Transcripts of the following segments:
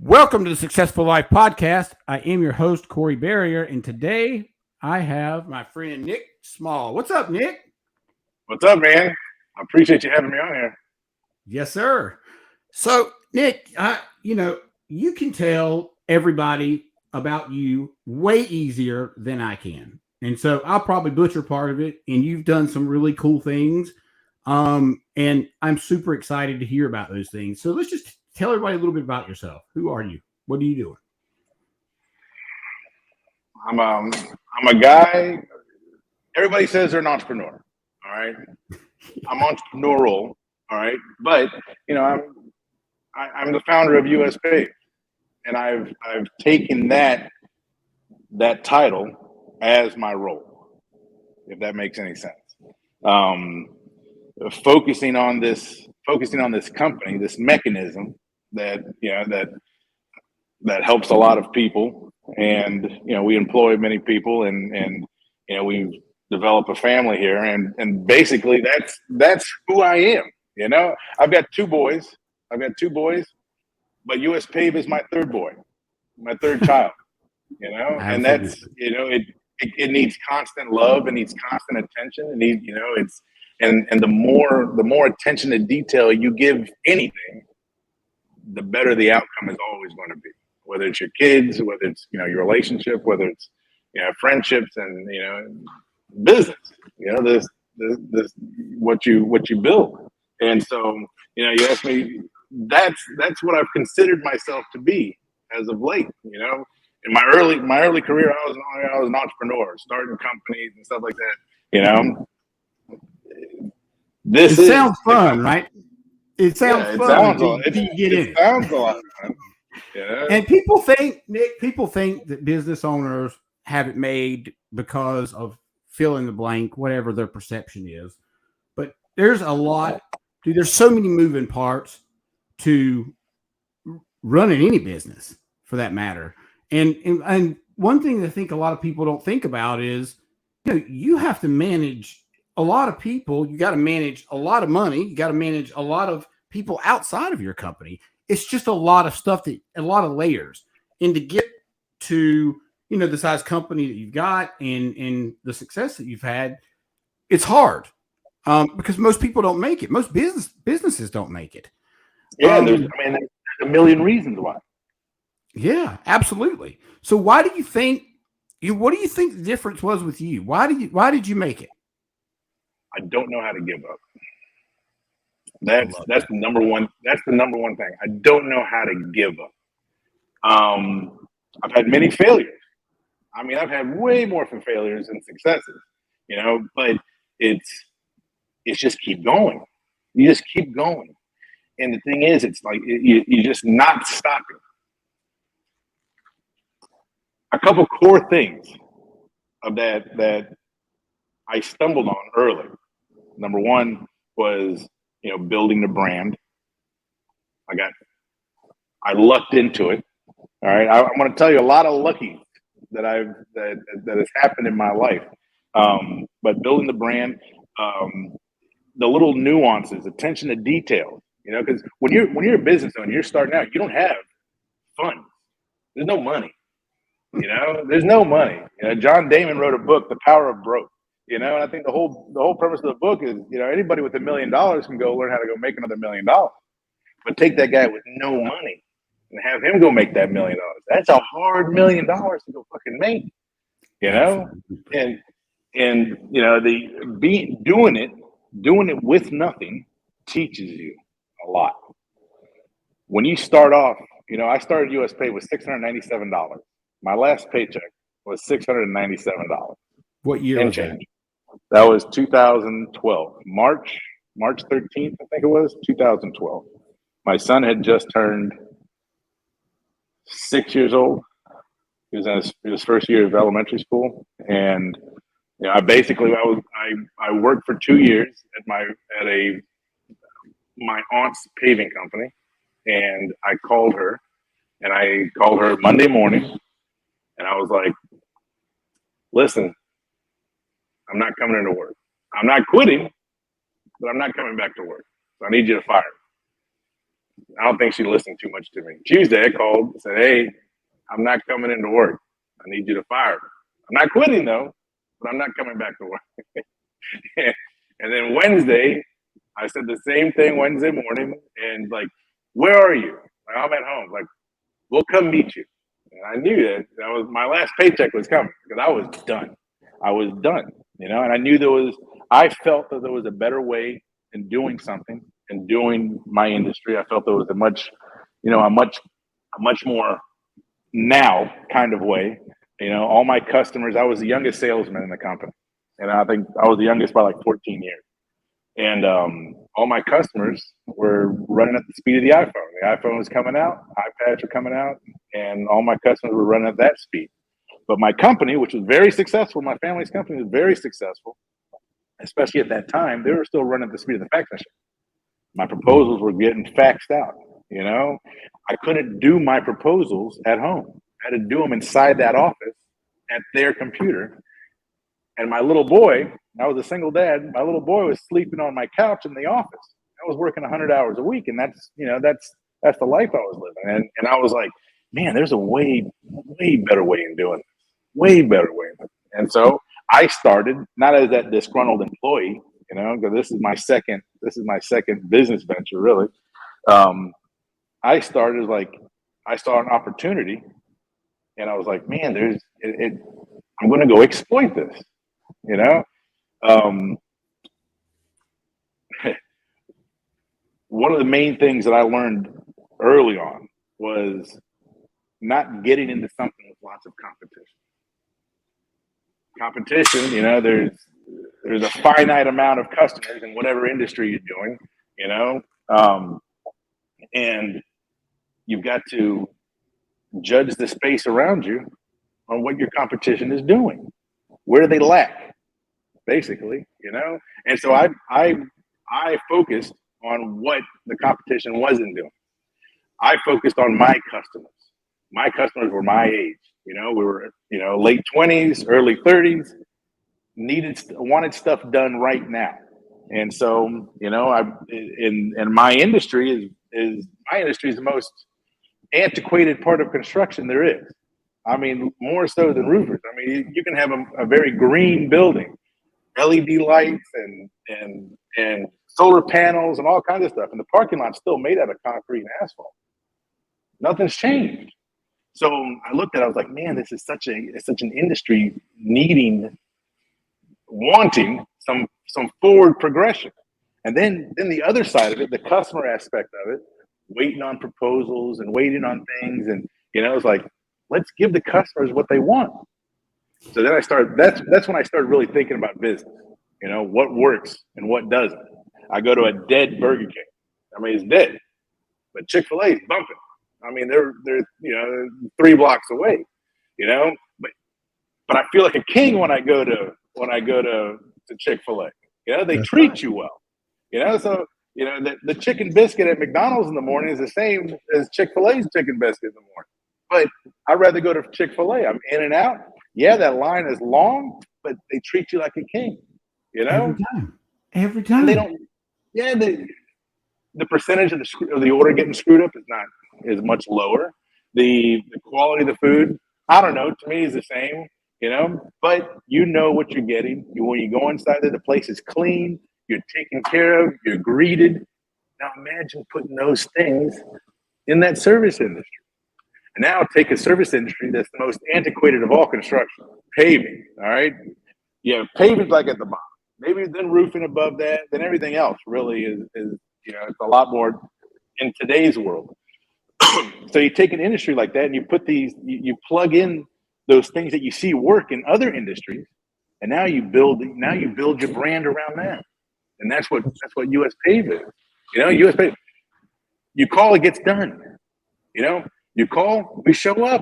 Welcome to the Successful Life Podcast. I am your host, Corey Barrier, and today I have my friend Nick Small. What's up, Nick? What's up, man? I appreciate you having me on here. Yes, sir. So, Nick, you can tell everybody about you way easier than I can. And so I'll probably butcher part of it, and you've done some really cool things. And I'm super excited to hear about those things. So let's just tell everybody a little bit about yourself. Who are you? What are you doing? I'm a guy. Everybody says they're an entrepreneur. All right, I'm entrepreneurial. All right, but I'm the founder of US Pave, and I've taken that title as my role, if that makes any sense. Focusing on this company, this mechanism that helps a lot of people, and we employ many people, and we develop a family here, and basically that's who I am. I've got two boys, but US Pave is my third boy, my third child. And that's it needs constant love, it needs constant attention, and the more attention to detail you give anything, the better the outcome is always going to be. Whether it's your kids, whether it's your relationship, whether it's friendships, and business. This what you build. And so you asked me. That's what I've considered myself to be as of late. In my early career, I was an entrepreneur, starting companies and stuff like that. It sounds fun, right? It sounds fun until you get in. It sounds a lot of fun. Yeah. And people think that business owners have it made because of fill in the blank, whatever their perception is. But there's a lot, dude. There's so many moving parts to running any business, for that matter. And one thing that I think a lot of people don't think about is, you have to manage a lot of people. You got to manage a lot of money. You got to manage a lot of people outside of your company. It's just a lot of stuff, a lot of layers. And to get to, the size company that you've got and the success that you've had, it's hard because most people don't make it. Most businesses don't make it. Yeah, there's a million reasons why. Yeah, absolutely. So what do you think the difference was with you? Why did you make it? I don't know how to give up. That's the number one thing. I don't know how to give up. I've had many failures. I've had way more failures than successes, but it's just keep going. You just keep going. And the thing is, it's like you're just not stopping. A couple core things of that I stumbled on early. Number one was, building the brand. I lucked into it. All right. I'm going to tell you a lot of lucky that has happened in my life. But building the brand, the little nuances, attention to detail, because when you're a business owner, you're starting out, you don't have funds. There's no money. There's no money. John Damon wrote a book, The Power of Broke. And I think the whole premise of the book is, anybody with $1 million can go learn how to go make another $1 million. But take that guy with no money and have him go make that $1 million. That's a hard $1 million to go fucking make. Doing it with nothing teaches you a lot. When you start off, I started US Pay with $697. My last paycheck was $697. What year was that? That was 2012, March 13th, I think it was 2012. My son had just turned 6 years old. He was in his first year of elementary school, and I worked for 2 years at my aunt's paving company, and I called her Monday morning, and I was like, "Listen, I'm not coming into work. I'm not quitting, but I'm not coming back to work. So I need you to fire me." I don't think she listened too much to me. Tuesday, I called and said, hey, I'm not coming into work. I need you to fire me. I'm not quitting though, but I'm not coming back to work. And then Wednesday, I said the same thing Wednesday morning, and like, where are you? Like, I'm at home. Like, we'll come meet you. And I knew that was my last paycheck was coming because I was done. I was done, you know, and I knew I felt that there was a better way in doing something and doing my industry. I felt there was a much more now kind of way. You know, all my customers, I was the youngest salesman in the company. And I think I was the youngest by like 14 years. And all my customers were running at the speed of the iPhone. The iPhone was coming out, iPads were coming out, and all my customers were running at that speed. But my company, which was very successful, my family's company was very successful, especially at that time, they were still running at the speed of the fax machine. My proposals were getting faxed out, you know? I couldn't do my proposals at home. I had to do them inside that office at their computer. And my little boy, I was a single dad, my little boy was sleeping on my couch in the office. I was working 100 hours a week, and that's the life I was living. And I was like, man, there's a way better way in doing this. Way better way. And so I started not as that disgruntled employee, you know, because this is my second business venture, really. I started I saw an opportunity, and I was like, man, I'm going to go exploit this, you know. One of the main things that I learned early on was not getting into something with lots of competition. You know, there's a finite amount of customers in whatever industry you're doing, you know, and you've got to judge the space around you on what your competition is doing. Where do they lack, basically, you know? And so I focused on what the competition wasn't doing. I focused on my customers. My customers were my age. You know, we were, you know, late 20s, early 30s, wanted stuff done right now. And so, you know, my industry is the most antiquated part of construction there is. I mean, more so than roofers. I mean, you can have a very green building, LED lights and solar panels and all kinds of stuff. And the parking lot's still made out of concrete and asphalt. Nothing's changed. So I looked at it, I was like, man, this is such an industry wanting some forward progression. And then the other side of it, the customer aspect of it, waiting on proposals and waiting on things. And, you know, it's like, let's give the customers what they want. So then that's when I started really thinking about business, you know, what works and what doesn't. I go to a dead Burger King. I mean, it's dead, but Chick-fil-A is bumping. I mean, they're you know 3 blocks away, you know, but I feel like a king when I go to Chick-fil-A. You know, they treat you well. You know, so you know the chicken biscuit at McDonald's in the morning is the same as Chick-fil-A's chicken biscuit in the morning. But I'd rather go to Chick-fil-A. I'm in and out. Yeah, that line is long, but they treat you like a king. You know, every time. They don't. Yeah, the percentage of the order getting screwed up is much lower. The quality of the food, I don't know. To me, is the same. You know, but you know what you're getting. When you go inside there, the place is clean. You're taken care of. You're greeted. Now imagine putting those things in that service industry. And now take a service industry that's the most antiquated of all construction, paving. All right, yeah, paving's like at the bottom. Maybe then roofing above that. Then everything else really is you know, it's a lot more in today's world. So you take an industry like that and you put you plug in those things that you see work in other industries, and now you build your brand around that. And that's what US Pave is. You know, US Pave. You call, it gets done. You know, you call, we show up.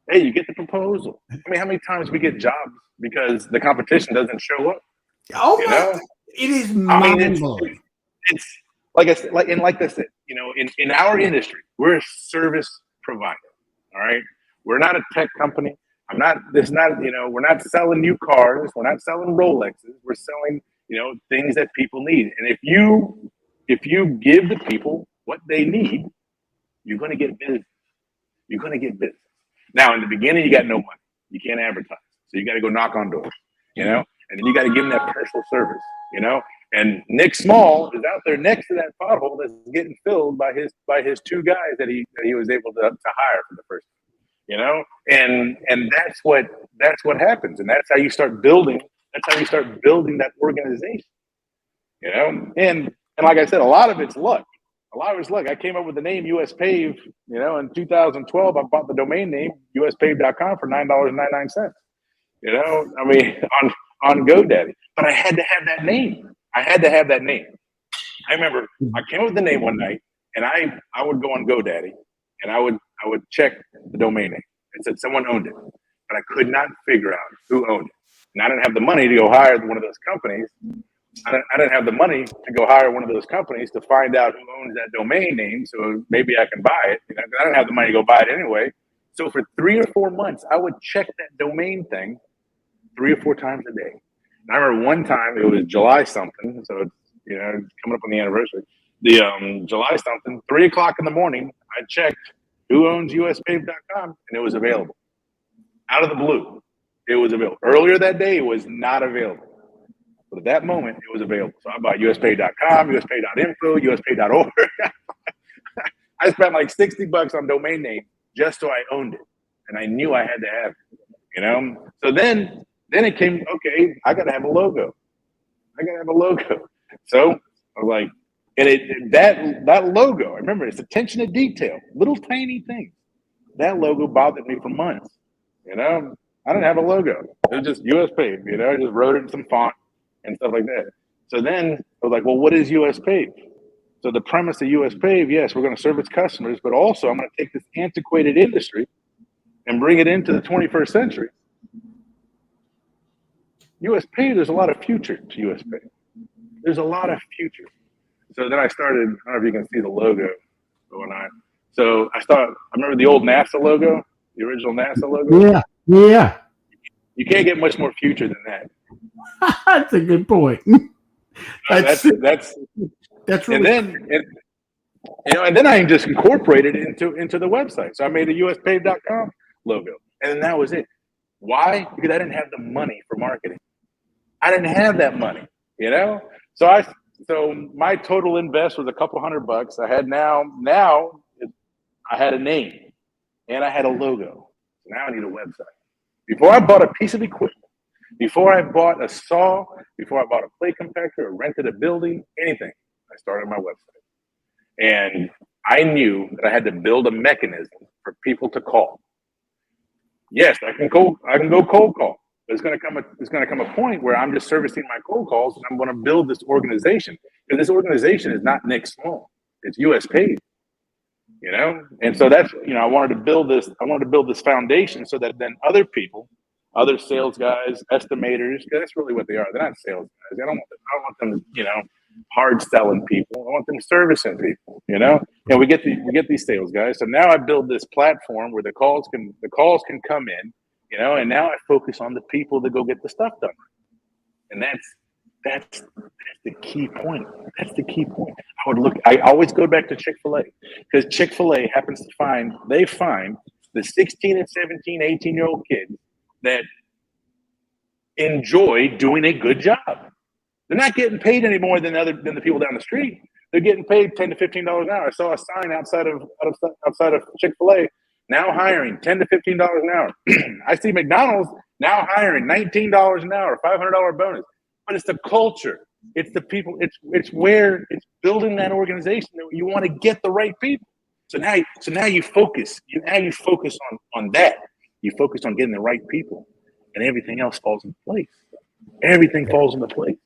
Hey, you get the proposal. I mean, how many times we get jobs because the competition doesn't show up? Oh, you know? It is mind-blowing. It's like I said, you know, in our industry, we're a service provider. All right, we're not a tech company. We're not selling new cars. We're not selling Rolexes. We're selling, you know, things that people need. And if you give the people what they need, you're going to get business. You're going to get business. Now, in the beginning, you got no money. You can't advertise. So you got to go knock on doors, and then you got to give them that personal service, And Nick Small is out there next to that pothole that's getting filled by his two guys that he was able to hire for the first time, And that's what happens, and that's how you start building. That's how you start building that organization, And like I said, a lot of it's luck. A lot of it's luck. I came up with the name US Pave, in 2012. I bought the domain name uspave.com for $9.99. I mean, on GoDaddy. But I had to have that name. I remember I came up with the name one night, and I would go on GoDaddy, and I would check the domain name. It said someone owned it, but I could not figure out who owned it. And I didn't have the money to go hire one of those companies. I didn't have the money to go hire one of those companies to find out who owns that domain name, so maybe I can buy it. I didn't have the money to go buy it anyway. So for 3 or 4 months, I would check that domain thing 3 or 4 times a day. And I remember one time, it was July something, so it's coming up on the anniversary. The July something, 3 o'clock in the morning, I checked who owns uspave.com, and it was available. Out of the blue, it was available. Earlier that day, it was not available. But at that moment, it was available. So I bought uspave.com, uspave.info, uspave.org. I spent like $60 on domain name just so I owned it. And I knew I had to have it, So then it came, okay, I got to have a logo. So I was like, and that logo, I remember, it's attention to detail, little tiny things. That logo bothered me for months, I didn't have a logo. It was just US Pave, I just wrote it in some font and stuff like that. So then I was like, well, what is US Pave? So the premise of US Pave, yes, we're going to serve its customers, but also I'm going to take this antiquated industry and bring it into the 21st century. US Pave, there's a lot of future to US Pave. There's a lot of future. So then I started, I don't know if you can see the logo going on. So I remember the old NASA logo, the original NASA logo. Yeah. You can't get much more future than that. That's a good point. That's really. And then I just incorporated it into the website. So I made a uspave.com logo, and then that was it. Why? Because I didn't have the money for marketing. I didn't have that money, So my total invest was a couple $100. I had now I had a name and I had a logo. So now I need a website. Before I bought a piece of equipment, before I bought a saw, before I bought a plate compactor or rented a building, anything, I started my website. And I knew that I had to build a mechanism for people to call. Yes, I can go cold call. But it's going to come a point where I'm just servicing my cold calls, and I'm going to build this organization. And this organization is not Nick Small; it's US Pave. And so that's I wanted to build this foundation so that then other people, other sales guys, estimators, because that's really what they are. They're not sales guys. I don't want them hard selling people. I want them servicing people. And we get these sales guys. So now I build this platform where the calls can come in. And now I focus on the people that go get the stuff done. And that's the key point. That's the key point. I always go back to Chick-fil-A, because Chick-fil-A happens to find the 16 and 17, 18-year-old kids that enjoy doing a good job. They're not getting paid any more than the people down the street. They're getting paid $10 to $15 an hour. I saw a sign outside of Chick-fil-A. Now hiring $10 to $15 an hour. I see McDonald's now hiring $19 an hour, $500 bonus. But it's the culture. It's the people. It's where it's building that organization that you want to get the right people. So now you focus. You focus on that. You focus on getting the right people, and everything else falls into place. Everything falls into place.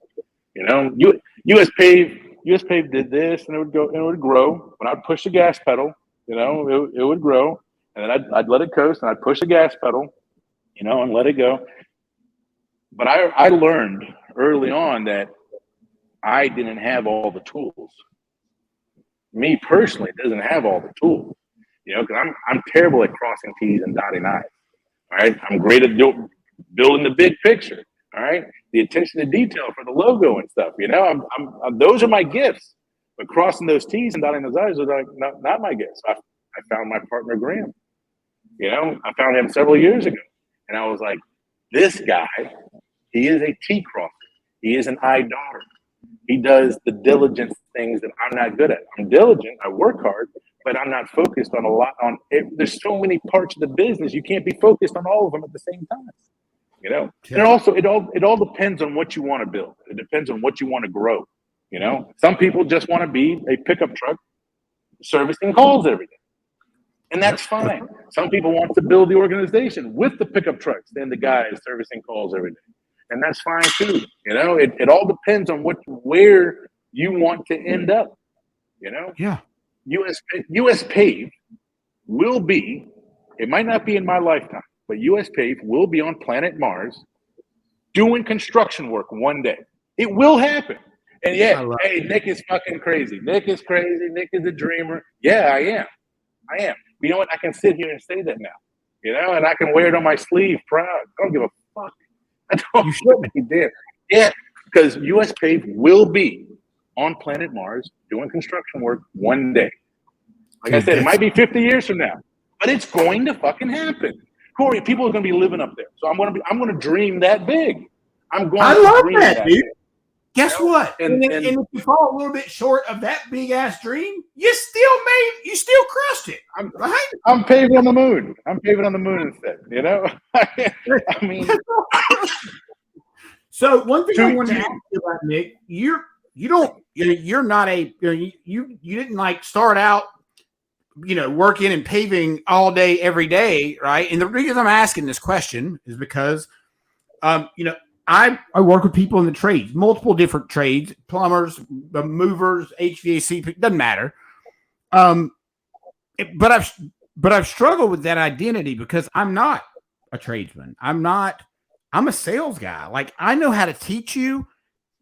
US Pave did this, and it would grow. When I'd push the gas pedal, it would grow. And then I'd let it coast, and I'd push the gas pedal, and let it go. But I learned early on that I didn't have all the tools. Me personally doesn't have all the tools, because I'm terrible at crossing T's and dotting I's. All right, I'm great at building the big picture. All right, the attention to detail for the logo and stuff. Those are my gifts. But crossing those T's and dotting those I's was like, not my guess. I found my partner, Graham. You know, I found him several years ago. And I was like, this guy, he is a T crosser. He is an I daughter. He does the diligence things that I'm not good at. I'm diligent. I work hard, but I'm not focused on a lot on it. There's so many parts of the business. You can't be focused on all of them at the same time. You know, and also it all depends on what you want to build. It depends on what you want to grow. You know, some people just want to be a pickup truck servicing calls every day. And that's fine. Some people want to build the organization with the pickup trucks and the guys servicing calls every day. And that's fine too. You know, it all depends on where you want to end up. You know? Yeah. US Pave will be, it might not be in my lifetime, but US Pave will be on planet Mars doing construction work one day. It will happen. And yeah, hey, Nick is fucking crazy. Nick is crazy. Nick is a dreamer. Yeah, I am. But you know what? I can sit here and say that now. You know, and I can wear it on my sleeve proud. I don't give a fuck. I don't give a damn. Yeah, because US Pave will be on planet Mars doing construction work one day. Like I said, it might be 50 years from now, but it's going to fucking happen. Corey, people are going to be living up there. So I'm going to dream that big. I love that, dude. Guess what? And if you fall a little bit short of that big ass dream, you still crushed it. I'm paving on the moon. I'm paving on the moon instead. You know, I mean. So one thing I wanted to ask you about, Nick, you didn't like start out, you know, working and paving all day every day, right? And the reason I'm asking this question is because, you know, I work with people in the trades, multiple different trades, plumbers, movers, HVAC, doesn't matter. But I've struggled with that identity because I'm not a tradesman. I'm a sales guy. Like, I know how to teach you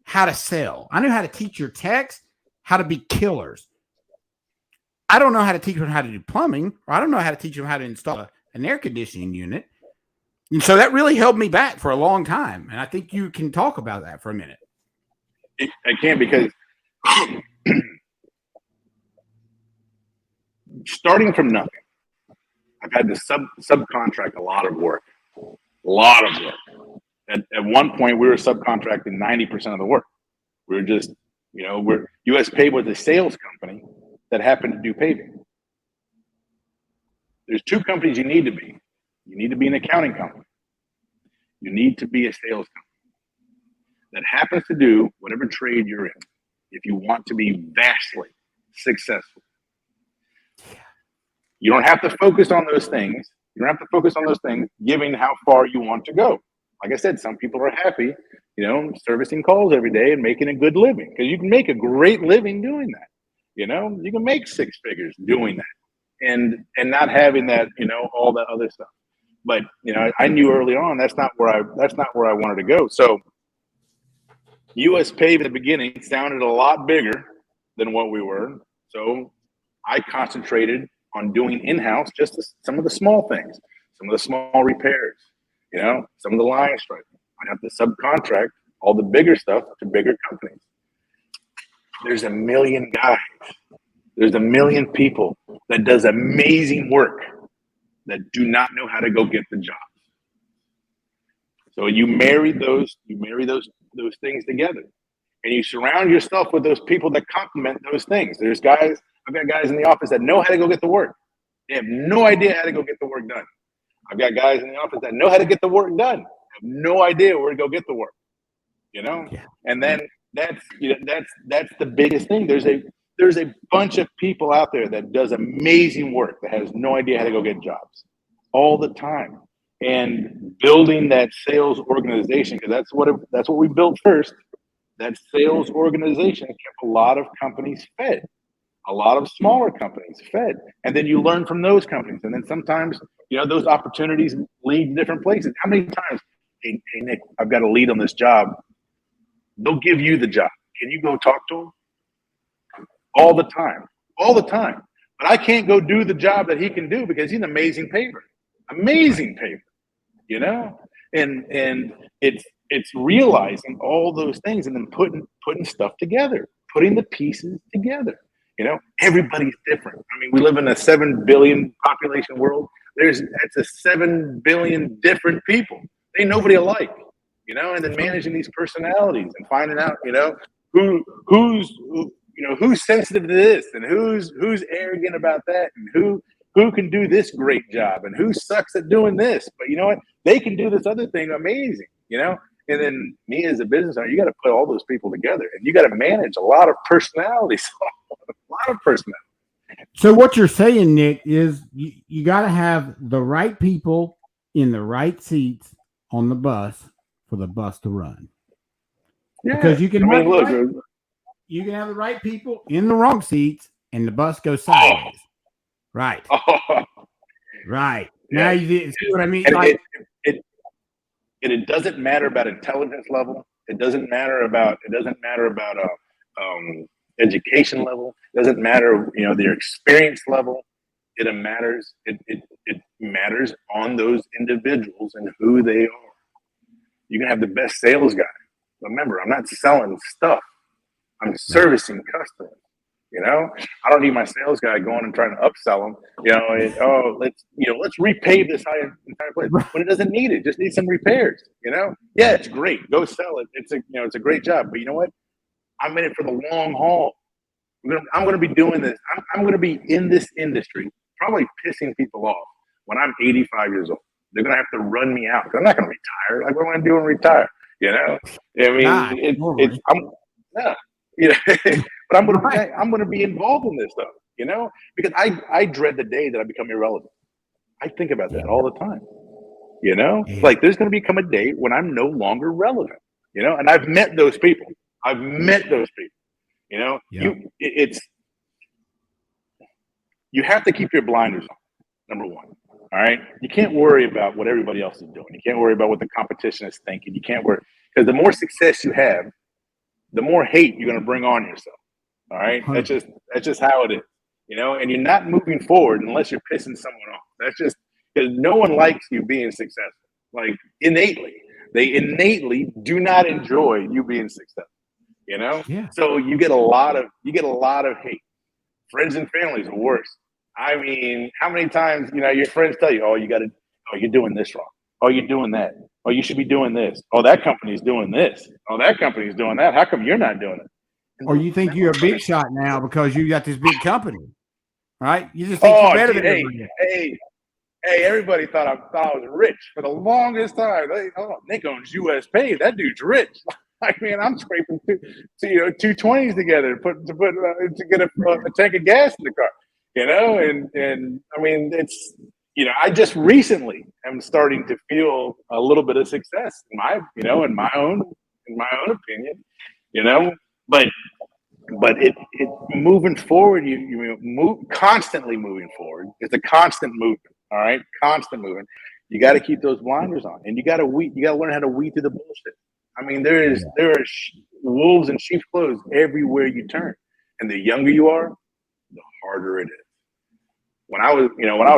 how to sell. I know how to teach your techs how to be killers. I don't know how to teach them how to do plumbing, or I don't know how to teach them how to install an air conditioning unit. And so that really held me back for a long time. And I think you can talk about that for a minute. I can't, because starting from nothing, I've had to subcontract a lot of work. At one point, we were subcontracting 90% of the work. We were just, you know, US Pave was a sales company that happened to do paving. There's two companies you need to be. You need to be an accounting company. You need to be a sales company that happens to do whatever trade you're in if you want to be vastly successful. You don't have to focus on those things. You don't have to focus on those things given how far you want to go. Like I said, some people are happy, you know, servicing calls every day and making a good living, because you can make a great living doing that. You know, you can make six figures doing that and not having that, you know, all that other stuff. But, you know, I knew early on that's not where I wanted to go. So US Pave in the beginning sounded a lot bigger than what we were. So I concentrated on doing in-house just some of the small things, some of the small repairs, you know, some of the line striping. I'd have to subcontract all the bigger stuff to bigger companies. There's a million guys. There's a million people that does amazing work that do not know how to go get the jobs. So you marry those things together, and you surround yourself with those people that complement those things. I've got guys in the office that know how to go get the work. They have no idea how to go get the work done. I've got guys in the office that know how to get the work done, have no idea where to go get the work. You know, and then that's the biggest thing. There's a bunch of people out there that does amazing work that has no idea how to go get jobs all the time. And building that sales organization, because that's what we built first. That sales organization kept a lot of companies fed, a lot of smaller companies fed, and then you learn from those companies. And then sometimes, you know, those opportunities lead to different places. How many times, hey Nick, I've got a lead on this job. They'll give you the job. Can you go talk to him? All the time. But I can't go do the job that he can do because he's an amazing paver, you know? And it's realizing all those things and then putting stuff together, putting the pieces together. Everybody's different. I mean, we live in a 7 billion population world. That's a 7 billion different people. Ain't nobody alike, and then managing these personalities and finding out, who's sensitive to this and who's arrogant about that and who can do this great job and who sucks at doing this. But you know what? They can do this other thing amazing, And then me as a business owner, you got to put all those people together and you got to manage a lot of personalities, a lot of personalities. So what you're saying, Nick, is you got to have the right people in the right seats on the bus for the bus to run. Yeah, because you can you can have the right people in the wrong seats and the bus goes sideways. Right. Right. Now you see what I mean? And it doesn't matter about intelligence level. It doesn't matter about education level. It doesn't matter, their experience level. It matters. It matters on those individuals and who they are. You can have the best sales guy. Remember, I'm not selling stuff. I'm servicing customers. I don't need my sales guy going and trying to upsell them. Let's repave this entire place when it doesn't need it. Just needs some repairs. Yeah, it's great. Go sell it. It's a great job. But you know what? I'm in it for the long haul. I'm going to be doing this. I'm going to be in this industry, probably pissing people off when I'm 85 years old. They're going to have to run me out. I'm not going to retire. Like, what am I doing? Retire? But I'm going to be involved in this stuff, because I dread the day that I become irrelevant. I think about that all the time, like there's going to become a day when I'm no longer relevant, and I've met those people. You have to keep your blinders on, number one. All right. You can't worry about what everybody else is doing. You can't worry about what the competition is thinking. You can't worry, because the more success you have, the more hate you're going to bring on yourself. All right. That's just how it is, and you're not moving forward unless you're pissing someone off. That's just because no one likes you being successful. Like they innately do not enjoy you being successful, Yeah. So you get a lot of hate. Friends and families are worse. I mean, how many times, your friends tell you, you're doing this wrong. Oh, you're doing that. Oh, you should be doing this. Oh, that company's doing this. Oh, that company's doing that. How come you're not doing it? Or you think you're a big shot now because you got this big company, right? You just think you're better than everybody. Hey, everybody thought I was rich for the longest time. Nick owns US Pave. That dude's rich. Like, man, I'm scraping 220s together to get a tank of gas in the car, and I mean, it's, I just recently am starting to feel a little bit of success in my own opinion, but it moving forward, you move constantly moving forward. It's a constant movement. All right. Constant movement. You got to keep those blinders on, and you got to learn how to weed through the bullshit. I mean, there are wolves in sheep's clothes everywhere you turn, and the younger you are, the harder it is. When I was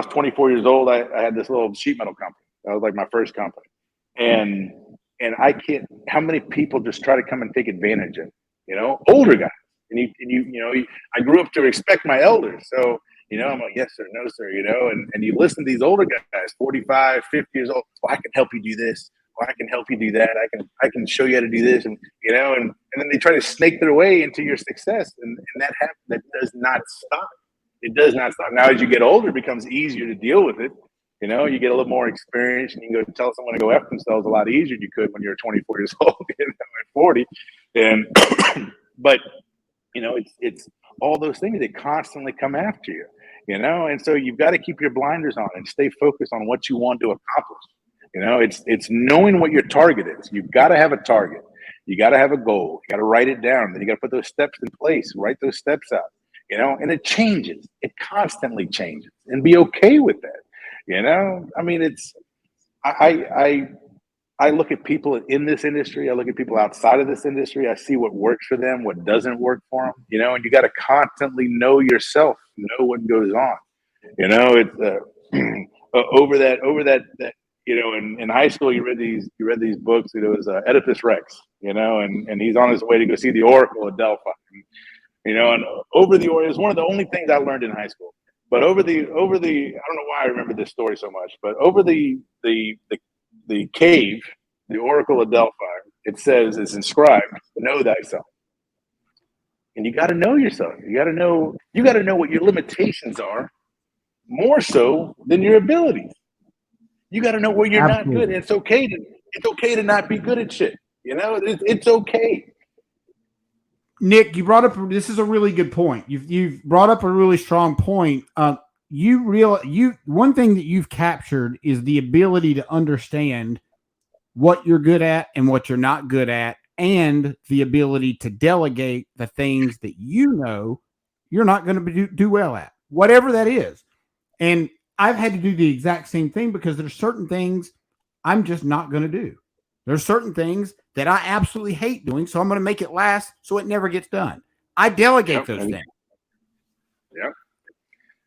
24 years old, I had this little sheet metal company. That was like my first company, and I can't. How many people just try to come and take advantage of it? Older guys, and I grew up to respect my elders, so I'm like, yes sir, no sir, and you listen to these older guys, 45, 50 years old. Well, I can help you do this. Well, I can help you do that. I can show you how to do this, and and then they try to snake their way into your success, and that happens. That does not stop. It does not stop. Now, as you get older, it becomes easier to deal with it. You get a little more experience, and you can go tell someone to go F themselves a lot easier than you could when you're 24 years old, at 40. And but it's all those things that constantly come after you. And so you've got to keep your blinders on and stay focused on what you want to accomplish. It's knowing what your target is. You've got to have a target. You got to have a goal. You got to write it down. Then you got to put those steps in place. Write those steps out. And it changes. It constantly changes, and be okay with that. I mean, I look at people in this industry. I look at people outside of this industry. I see what works for them, what doesn't work for them. And you got to constantly know yourself, know what goes on. It's over that. In high school, you read these books. It was Oedipus Rex. and he's on his way to go see the Oracle at Delphi. And over the Oracle is one of the only things I learned in high school. But over the I don't know why I remember this story so much, but over the cave, the Oracle of Delphi, it says, it's inscribed, know thyself. And you got to know yourself. You got to know what your limitations are, more so than your abilities. You got to know where you're not good. And it's okay to not be good at shit. It's okay. Nick, you brought up, this is a really good point. You've brought up a really strong point. One thing that you've captured is the ability to understand what you're good at and what you're not good at, and the ability to delegate the things that you're not going to do well at, whatever that is. And I've had to do the exact same thing because there's certain things I'm just not going to do. There's certain things that I absolutely hate doing, so I'm going to make it last so it never gets done. I delegate those things. Yeah,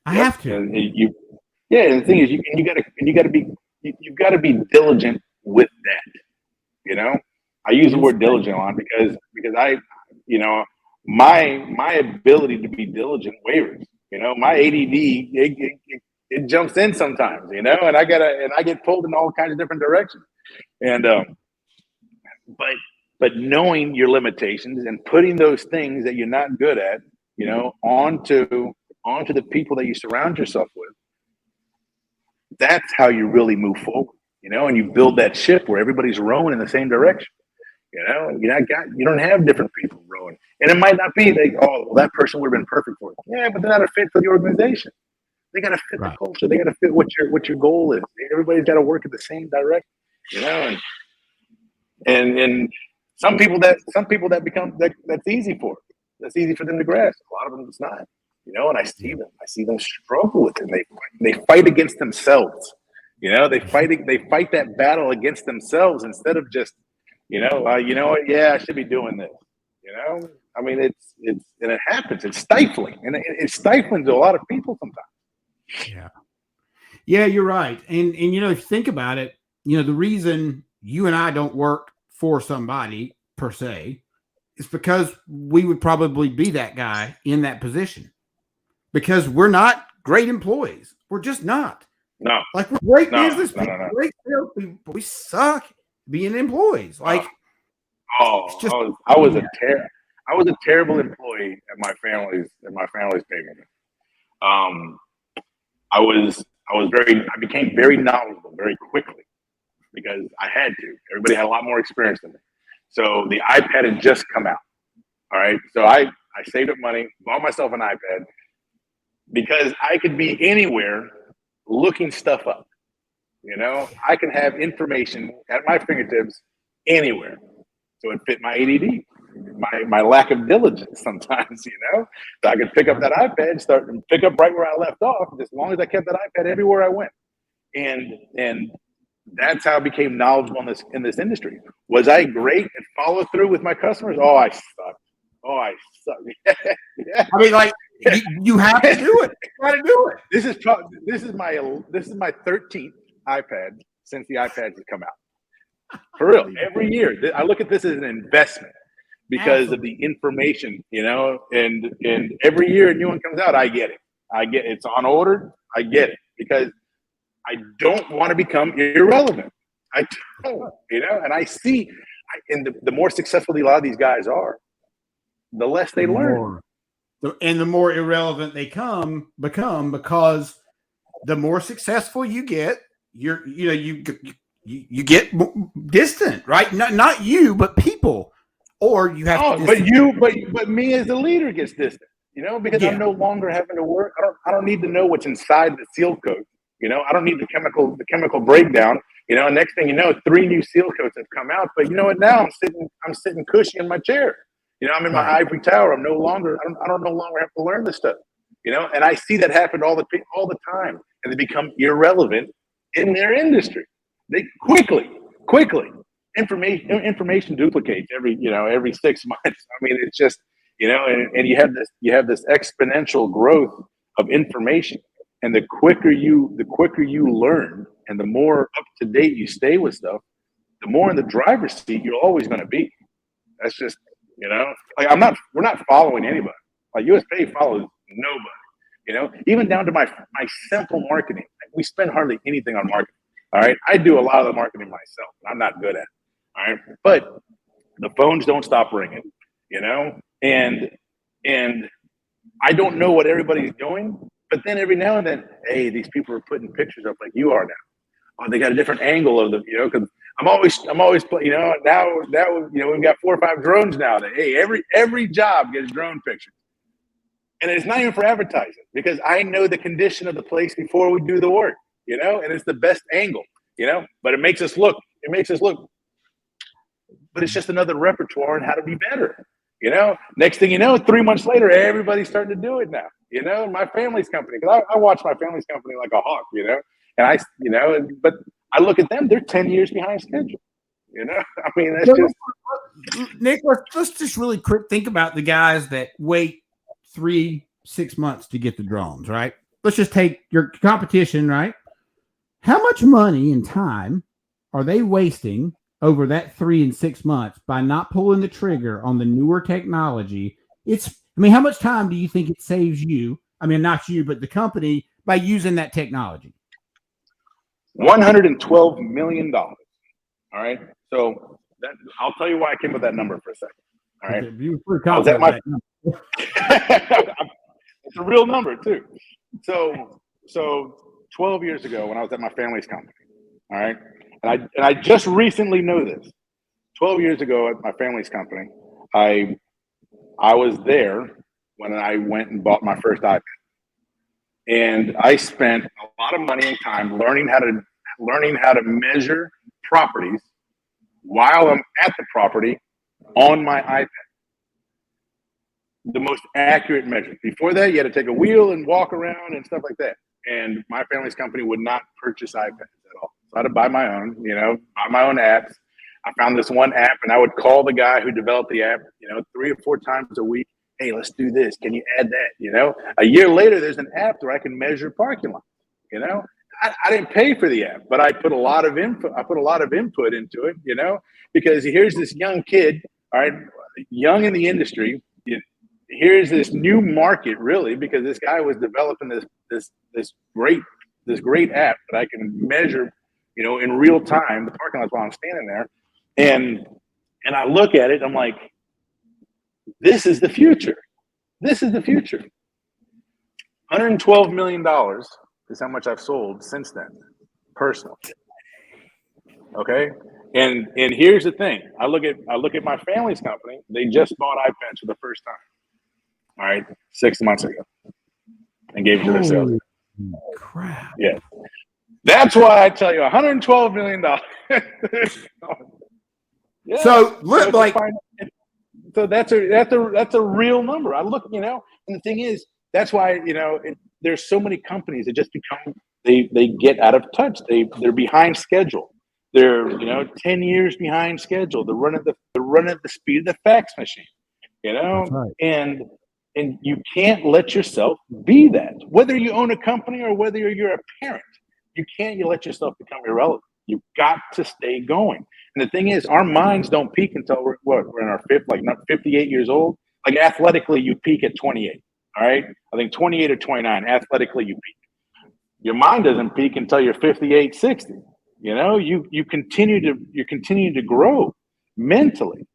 I have to. And and the thing is, you've got to be diligent with that. I use the word diligent a lot because I, my ability to be diligent wavers. My ADD it jumps in sometimes. And I get pulled in all kinds of different directions. And but knowing your limitations and putting those things that you're not good at, onto the people that you surround yourself with, that's how you really move forward. And you build that ship where everybody's rowing in the same direction. You don't have different people rowing, and it might not be like, oh, well, that person would have been perfect for it. Yeah, but they're not a fit for the organization. They got to fit the culture. They got to fit what your goal is. Everybody's got to work in the same direction. And some people that become that's easy for. That's easy for them to grasp. A lot of them it's not. And I see them struggle with it. They fight against themselves. They fight that battle against themselves instead of just, yeah, I should be doing this. I mean, it's and it happens. It's stifling, and it's stifling to a lot of people sometimes. Yeah, you're right. And if you think about it, the reason you and I don't work for somebody per se is because we would probably be that guy in that position, because we're not great employees. We're just not. No, like we're great business people, great sales people, but we suck being employees. Like, I was a terrible employee at my family's pavement. I became very knowledgeable very quickly because I had to. Everybody had a lot more experience than me. So the iPad had just come out. All right, so I saved up money, bought myself an iPad because I could be anywhere looking stuff up. I can have information at my fingertips anywhere. So it fit my ADD, my lack of diligence sometimes, So I could pick up that iPad, start and pick up right where I left off, as long as I kept that iPad everywhere I went. And that's how I became knowledgeable in this industry. Was I great at follow through with my customers? Oh, I suck. Yeah. I mean, like, you have to do it. You got to do it. This is my 13th iPad since the iPads have come out. For real, every year I look at this as an investment because of the information, and every year a new one comes out, I get it. It's on order. I get it because I don't want to become irrelevant. I don't, and I see, and the more successful a lot of these guys are, the less they learn. And the more irrelevant they become because the more successful you get, you get distant, right? Not you, but people, or you have to. But me as the leader gets distant, because I'm no longer having to work. I don't need to know what's inside the seal coat. I don't need the chemical breakdown. Next thing you know, 3 new seal coats have come out. But you know what? Now I'm sitting cushy in my chair. I'm in my ivory tower. I don't no longer have to learn this stuff. And I see that happen all the time, and they become irrelevant in their industry. They quickly information duplicates every 6 months. I mean, it's just and you have this exponential growth of information, and the quicker you learn, and the more up to date you stay with stuff, the more in the driver's seat you're always going to be. That's just, like we're not following anybody. Like US Pave follows nobody, even down to my simple marketing. We spend hardly anything on marketing. All right. I do a lot of the marketing myself. I'm not good at it. All right. But the phones don't stop ringing, and I don't know what everybody's doing, but then every now and then, hey, these people are putting pictures up like you are now. Oh, they got a different angle of them, because I'm always, now, we've got 4 or 5 drones now that, hey, every job gets drone pictures. And it's not even for advertising because I know the condition of the place before we do the work, and it's the best angle, but it makes us look, but it's just another repertoire on how to be better. Next thing you know, 3 months later, everybody's starting to do it now. My family's company, because I watch my family's company like a hawk, and but I look at them, they're 10 years behind schedule. I mean, that's just Nick. Let's just really quick think about the guys that wait 3-6 months to get the drones, right? Let's just take your competition, right? How much money and time are they wasting over that 3 and 6 months by not pulling the trigger on the newer technology? How much time do you think it saves you? I mean, not you, but the company by using that technology? $112 million. All right. So I'll tell you why I came with that number for a second. All right. You were confident that number. It's a real number too. So 12 years ago when I was at my family's company, all right, and I just recently know this. 12 years ago at my family's company, I was there when I went and bought my first iPad, and I spent a lot of money and time learning how to measure properties while I'm at the property on my iPad. The most accurate measure. Before that, you had to take a wheel and walk around and stuff like that. And my family's company would not purchase iPads at all. So I had to buy my own, buy my own apps. I found this one app and I would call the guy who developed the app, 3 or 4 times a week. Hey, let's do this. Can you add that? A year later, there's an app where I can measure parking lots. I didn't pay for the app, but I put a lot of input. I put a lot of input into it, because here's this young kid, all right, young in the industry. Here's this new market, really, because this guy was developing this great app that I can measure, in real time the parking lots while I'm standing there, and I look at it, I'm like, this is the future. This is the future. $112 million is how much I've sold since then, personally. Okay, and here's the thing. I look at my family's company. They just bought iPads for the first time. All right, 6 months ago, and gave it to their sales. Crap. Yeah, that's why I tell you, $112 million. Yeah. So so that's a real number. I look, and the thing is, that's why there's so many companies that just become they get out of touch. They're behind schedule. They're 10 years behind schedule. They're running at the speed of the fax machine. Right. And you can't let yourself be that. Whether you own a company or whether you're a parent, you can't let yourself become irrelevant. You've got to stay going. And the thing is, our minds don't peak until we're in our 58 years old. Like athletically, you peak at 28. All right, I think 28 or 29. Athletically, you peak. Your mind doesn't peak until you're 58, 60. You continue to grow mentally,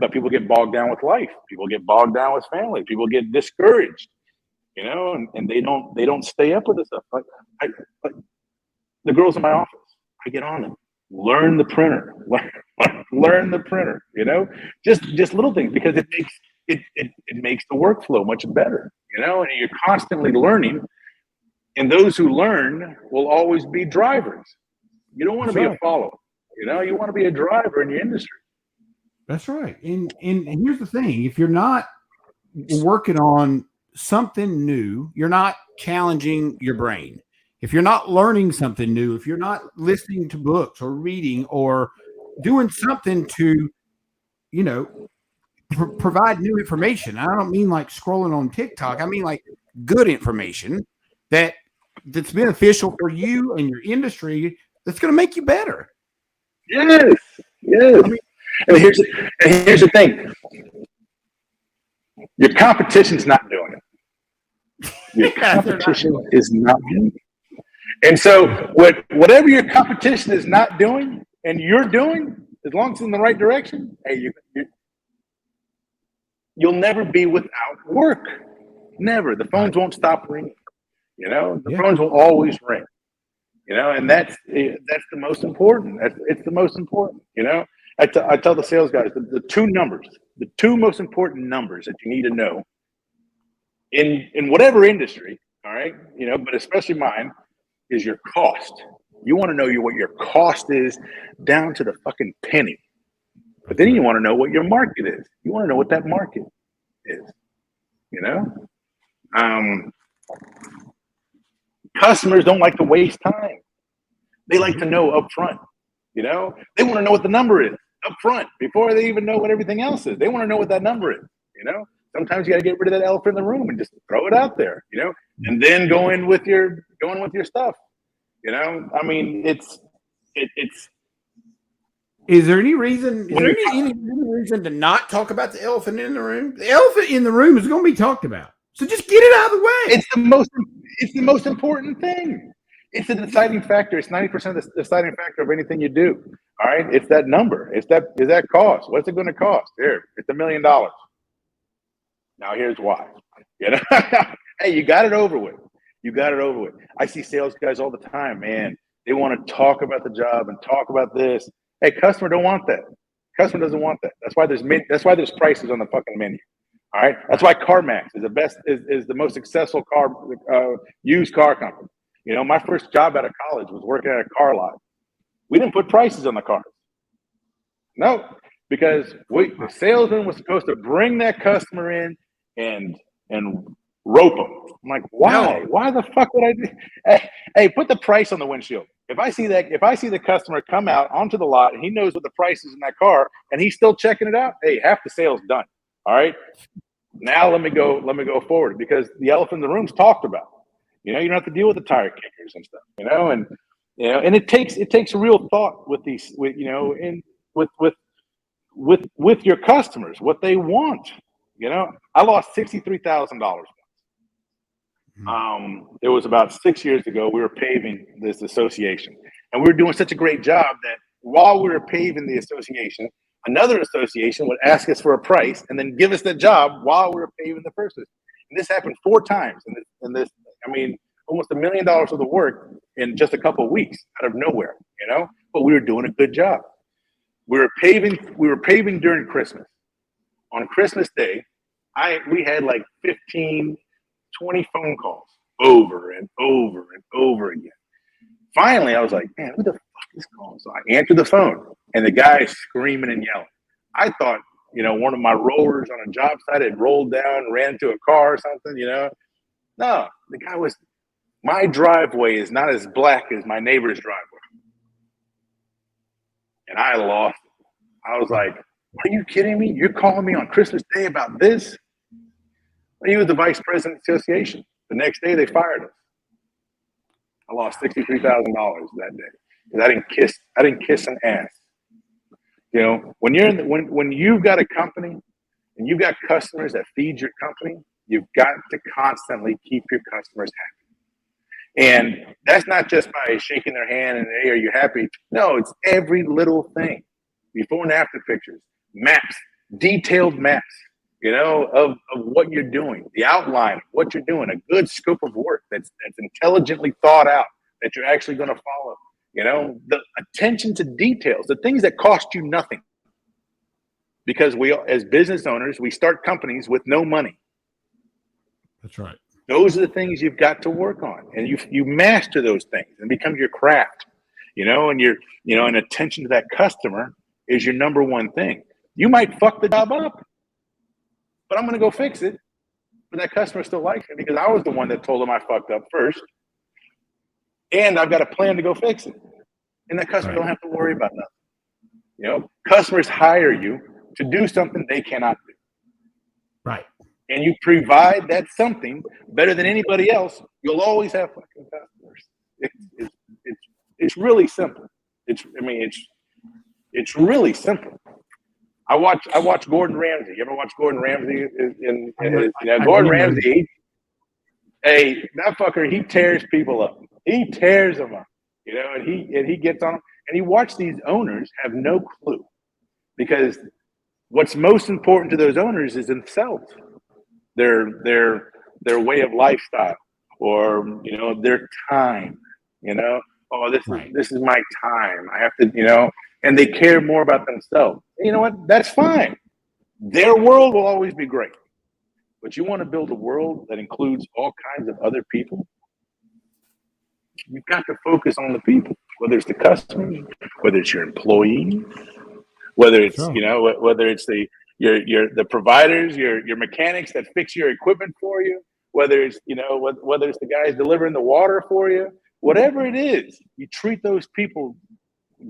but people get bogged down with life. People get bogged down with family. People get discouraged, and they don't stay up with this stuff. Like the girls in my office, I get on them. Learn the printer. Learn the printer. Just little things, because it makes the workflow much better. And you're constantly learning. And those who learn will always be drivers. You don't want to be a follower. You want to be a driver in your industry. That's right. And here's the thing. If you're not working on something new, you're not challenging your brain. If you're not learning something new, if you're not listening to books or reading or doing something to, provide new information. I don't mean like scrolling on TikTok. I mean like good information that's beneficial for you and your industry, that's going to make you better. Yes. I mean, And here's the thing. Your competition's not doing it. Your competition is not doing it. And so whatever your competition is not doing and you're doing, as long as it's in the right direction, hey, you'll never be without work. Never. The phones won't stop ringing. The phones will always ring. And that's the most important. It's the most important. I tell the sales guys the two most important numbers that you need to know in whatever industry, all right, but especially mine, is your cost. You want to know what your cost is down to the fucking penny. But then you want to know what your market is. You want to know what that market is. Customers don't like to waste time. They like to know up front. They want to know what the number is up front before they even know what everything else is. They want to know what that number is. Sometimes you got to get rid of that elephant in the room and just throw it out there. And then go in with your stuff. I mean, it's. Is there any reason? Is there any reason to not talk about the elephant in the room? The elephant in the room is going to be talked about. So just get it out of the way. It's the most important thing. It's the deciding factor. It's 90% of the deciding factor of anything you do. All right. It's that number. Is that cost? What's it going to cost? Here, it's $1 million. Now here's why. Hey, you got it over with. I see sales guys all the time, man. They want to talk about the job and talk about this. Hey, customer don't want that. Customer doesn't want that. That's why there's prices on the fucking menu. All right. That's why CarMax is the most successful used car company. My first job out of college was working at a car lot. We didn't put prices on the cars. No, because the salesman was supposed to bring that customer in and rope them. I'm like, why? Why the fuck would I do? Hey, put the price on the windshield. If I see the customer come out onto the lot and he knows what the price is in that car and he's still checking it out, hey, half the sale's done. All right. Now let me go forward, because the elephant in the room's talked about. You don't have to deal with the tire kickers and stuff. And it takes real thought with these, with your customers, what they want. I lost $63,000. It was about 6 years ago. We were paving this association, and we were doing such a great job that while we were paving the association, another association would ask us for a price and then give us the job while we were paving the first. And this happened 4 times. And this, I mean, almost $1 million worth of work in just a couple of weeks out of nowhere, but we were doing a good job. We were paving during Christmas. On Christmas Day, we had like 15, 20 phone calls over and over and over again. Finally, I was like, man, who the fuck is calling? So I answered the phone, and the guy is screaming and yelling. I thought, one of my rollers on a job site had rolled down, ran into a car or something, No, the guy was, my driveway is not as black as my neighbor's driveway. And I lost it. I was like, are you kidding me? You're calling me on Christmas Day about this? He was the vice president of the association. The next day, they fired us. I lost $63,000 that day because I didn't kiss an ass. When you've got a company and you've got customers that feed your company, you've got to constantly keep your customers happy. And that's not just by shaking their hand and, hey, are you happy? No, it's every little thing. Before and after pictures, maps, detailed maps. Of what you're doing, the outline of what you're doing, a good scope of work that's intelligently thought out, that you're actually going to follow. The attention to details, the things that cost you nothing. Because we, as business owners, we start companies with no money. That's right. Those are the things you've got to work on, and you master those things and become your craft. And and attention to that customer is your number one thing. You might fuck the job up, but I'm going to go fix it. But that customer still likes it because I was the one that told them I fucked up first. And I've got a plan to go fix it. And that customer don't have to worry about nothing. Customers hire you to do something they cannot do. Right. And you provide that something better than anybody else, you'll always have fucking customers. It's really simple. It's really simple. I watch Gordon Ramsay. You ever watch Gordon Ramsay? I Gordon know. Ramsay. Hey, that fucker, he tears people up. He tears them up. And he gets on them. And you watch these owners have no clue, because what's most important to those owners is themselves, their way of lifestyle, or their time. Oh, this is my time. I have to, and they care more about themselves. You know what? That's fine. Their world will always be great. But you want to build a world that includes all kinds of other people, you've got to focus on the people, whether it's the customers, whether it's your employees, whether it's whether it's the providers, your mechanics that fix your equipment for you, whether it's whether it's the guys delivering the water for you, whatever it is, you treat those people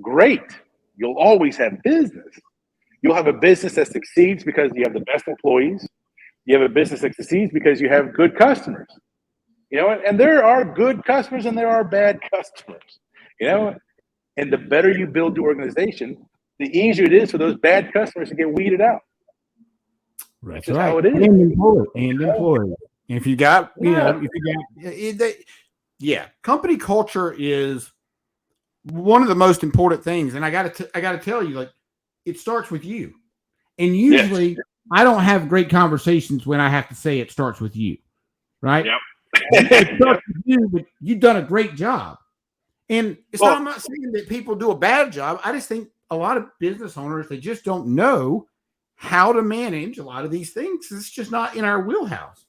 great. You'll always have business. You'll have a business that succeeds because you have the best employees. You have a business that succeeds because you have good customers. And there are good customers and there are bad customers. And the better you build the organization, the easier it is for those bad customers to get weeded out. That's just right. how it is. And employee. If you got, company culture is one of the most important things. And I got to tell you, like, it starts with you. And usually I don't have great conversations when I have to say it starts with you. Right? Yep. It starts with you, but you've done a great job. And I'm not saying that people do a bad job. I just think a lot of business owners, they just don't know how to manage a lot of these things. It's just not in our wheelhouse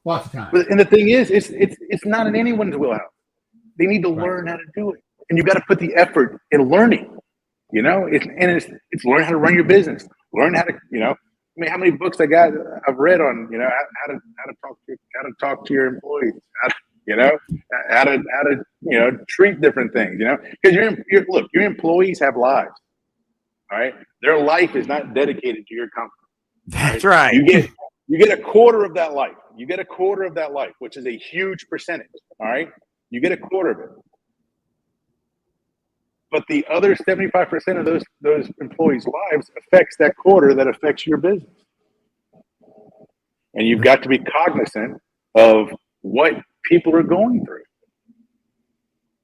lots of times. And the thing is, it's not in anyone's wheelhouse. They need to learn how to do it. And you got to put the effort in learning. It's learn how to run your business. Learn how to, how many books I've read on, how to talk to your employees, how to treat different things, because your employees have lives. All right. Their life is not dedicated to your company. That's right. You get a quarter of that life. You get a quarter of that life, which is a huge percentage. All right. You get a quarter of it. But the other 75% of those employees' lives affects that quarter that affects your business. And you've got to be cognizant of what people are going through.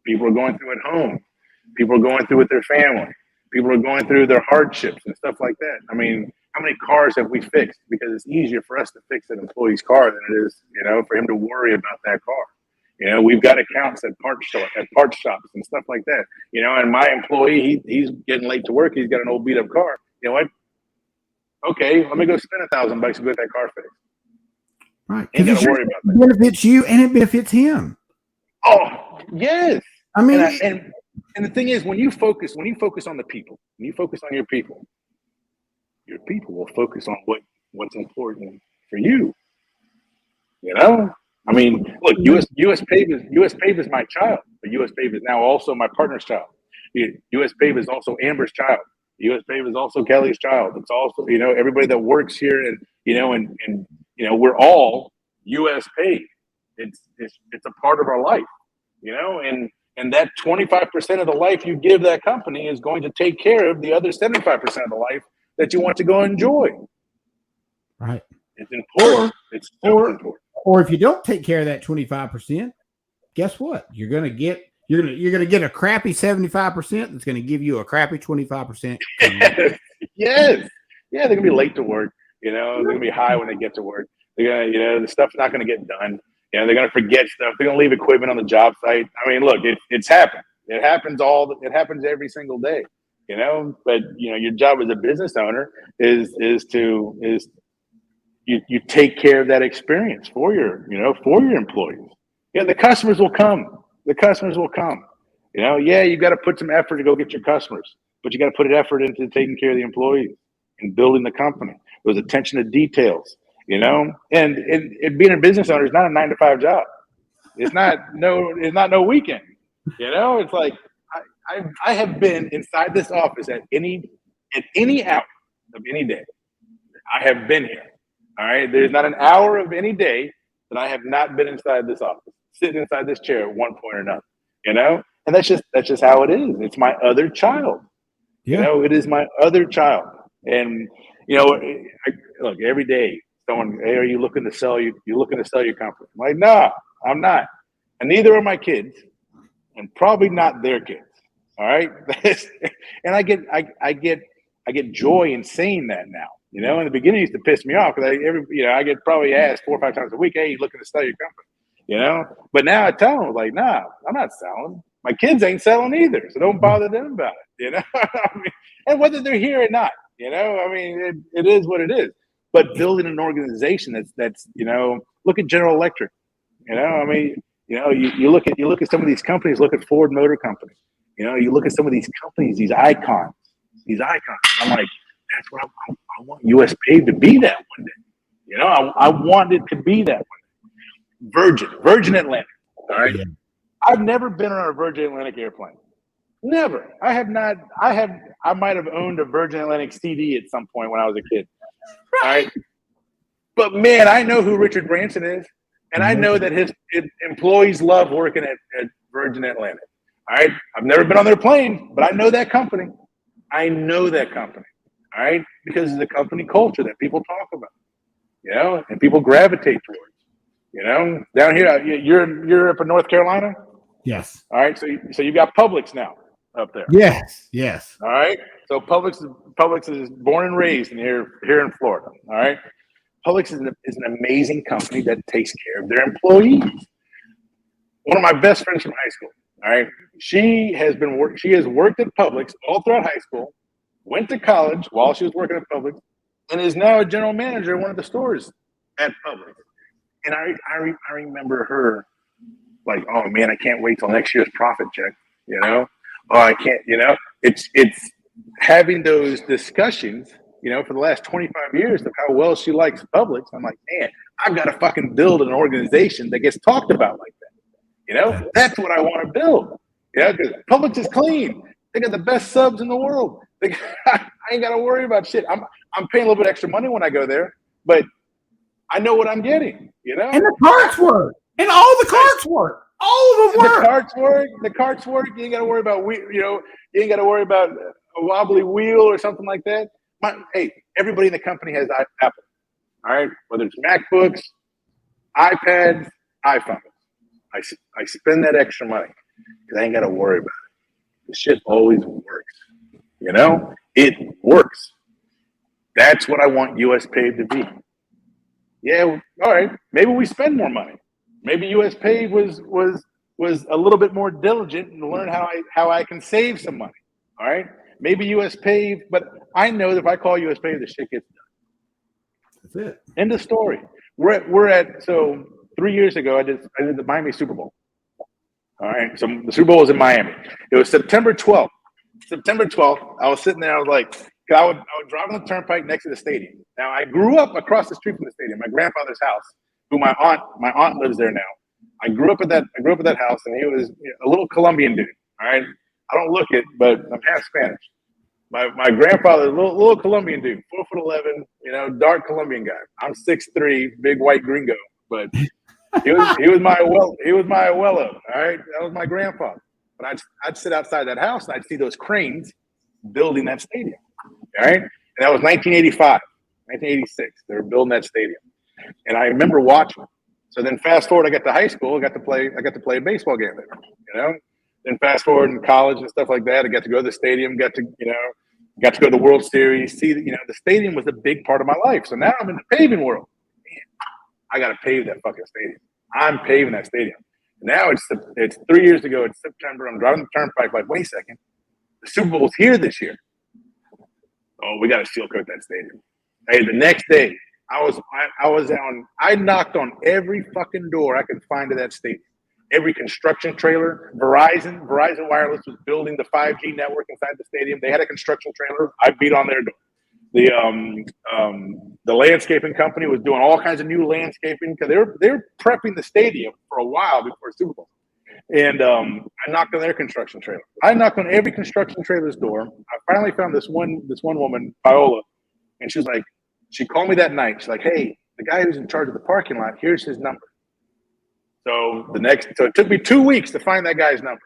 People are going through at home. People are going through with their family. People are going through their hardships and stuff like that. I mean, how many cars have we fixed? Because it's easier for us to fix an employee's car than it is, for him to worry about that car. We've got accounts at parts shops and stuff like that. And my employee, he's getting late to work. He's got an old beat up car. You know what? Okay, let me go spend $1,000 to get that car fixed. Right, because it benefits you and it benefits him. Oh yes, I mean, and the thing is, when you focus on the people, when you focus on your people will focus on what's important for you. I mean, look, US Pave is my child, but US Pave is now also my partner's child. US Pave is also Amber's child. US Pave is also Kelly's child. It's also, everybody that works here, and we're all US Pave. It's a part of our life, and that 25% of the life you give that company is going to take care of the other 75% of the life that you want to go enjoy. Right. It's important. It's so important. Or if you don't take care of that 25%, guess what? You're gonna get a crappy 75% that's gonna give you a crappy 25%. Yes. Yeah, they're gonna be late to work. They're gonna be high when they get to work. They're gonna, the stuff's not gonna get done. They're gonna forget stuff. They're gonna leave equipment on the job site. I mean, look, it's happened. It happens every single day. But your job as a business owner is you take care of that experience for your employees. Yeah, the customers will come. You got to put some effort to go get your customers, but you got to put an effort into taking care of the employees and building the company. There's attention to details, and being a business owner is not a 9-to-5 job. It's not no weekend. It's like I have been inside this office at any hour of any day. I have been here. All right. There's not an hour of any day that I have not been inside this office, sitting inside this chair at one point or another, and that's just how it is. It's my other child. Yeah. It is my other child. And you know, look, every day someone, hey, are you looking to sell you looking to sell your company? I'm like, no, I'm not. And neither are my kids, and probably not their kids. All right. And I get joy in saying that now. You know, in the beginning it used to piss me off because I get probably asked 4 or 5 times a week, hey, you looking to sell your company? You know, but now I tell them, like, nah, I'm not selling. My kids ain't selling either, so don't bother them about it. You know, I mean, and whether they're here or not, you know, I mean, it is what it is. But building an organization that's look at General Electric. You know, I mean, you look at some of these companies. Look at Ford Motor Company. You know, you look at some of these companies, these icons. I'm like, that's what I want US Pave to be that one day. You know, I want it to be that one day. Virgin Atlantic. All right. Yeah. I've never been on a Virgin Atlantic airplane. Never. I have not. I might have owned a Virgin Atlantic CD at some point when I was a kid. All right. But man, I know who Richard Branson is. And I know that his employees love working at Virgin Atlantic. All right. I've never been on their plane, but I know that company. All right. Because of the company culture that people talk about, you know, and people gravitate towards. You know, down here, you're up in North Carolina. Yes. All right. So you've got Publix now up there. Yes. All right. So Publix is born and raised here in Florida. All right. Publix is an amazing company that takes care of their employees. One of my best friends from high school. All right. She has worked at Publix all throughout high school, went to college while she was working at Publix, and is now a general manager of one of the stores at Publix. And I remember her like, oh man, I can't wait till next year's profit check. You know, oh, I can't. You know, it's having those discussions. You know, for the last 25 years of how well she likes Publix. I'm like, man, I've got to fucking build an organization that gets talked about like that. You know, that's what I want to build. Yeah, because Publix is clean. They got the best subs in the world. I ain't got to worry about shit. I'm paying a little bit extra money when I go there, but I know what I'm getting. You know, and the carts work, and all the carts work. All of them work. The carts work. You ain't got to worry about you ain't got to worry about a wobbly wheel or something like that. Hey, everybody in the company has Apple. All right, whether it's MacBooks, iPads, iPhones. I spend that extra money because I ain't got to worry about it. The shit always works. You know, it works. That's what I want US Pave to be. Yeah, all right. Maybe we spend more money. Maybe US Pave was a little bit more diligent and learn how I can save some money. All right. Maybe US Pave, but I know that if I call US Pave, the shit gets done. That's it. End of story. So 3 years ago, I did the Miami Super Bowl. All right. So the Super Bowl was in Miami. It was September 12th. I was sitting there. I was like, I would drive on the turnpike next to the stadium. Now I grew up across the street from the stadium, my grandfather's house, who my aunt lives there now. I grew up at that house, and he was a little Colombian dude. All right. I don't look it, but I'm half Spanish. My grandfather, little Colombian dude, 4'11", dark Colombian guy. I'm 6'3", big white gringo, but he was my abuelo. All right, that was my grandfather. But I'd sit outside that house and I'd see those cranes building that stadium. All right, and that was 1985, 1986. They were building that stadium, and I remember watching. So then fast forward, I got to high school. I got to play a baseball game there. Then fast forward in college and stuff like that, I got to go to the stadium. Got to go to the World Series. See, the stadium was a big part of my life. So now I'm in the paving world. Man, I got to pave that fucking stadium. I'm paving that stadium. Now it's 3 years ago. It's September. I'm driving the turnpike. Like, wait a second, the Super Bowl's here this year. Oh, we got to seal coat that stadium. Hey, the next day, I knocked on every fucking door I could find to that stadium. Every construction trailer. Verizon Wireless was building the 5G network inside the stadium. They had a construction trailer. I beat on their door. The landscaping company was doing all kinds of new landscaping because they were prepping the stadium for a while before Super Bowl. And I knocked on their construction trailer. I knocked on every construction trailer's door. I finally found this one woman, Paola, and she called me that night. She's like, "Hey, the guy who's in charge of the parking lot, here's his number." So it took me 2 weeks to find that guy's number.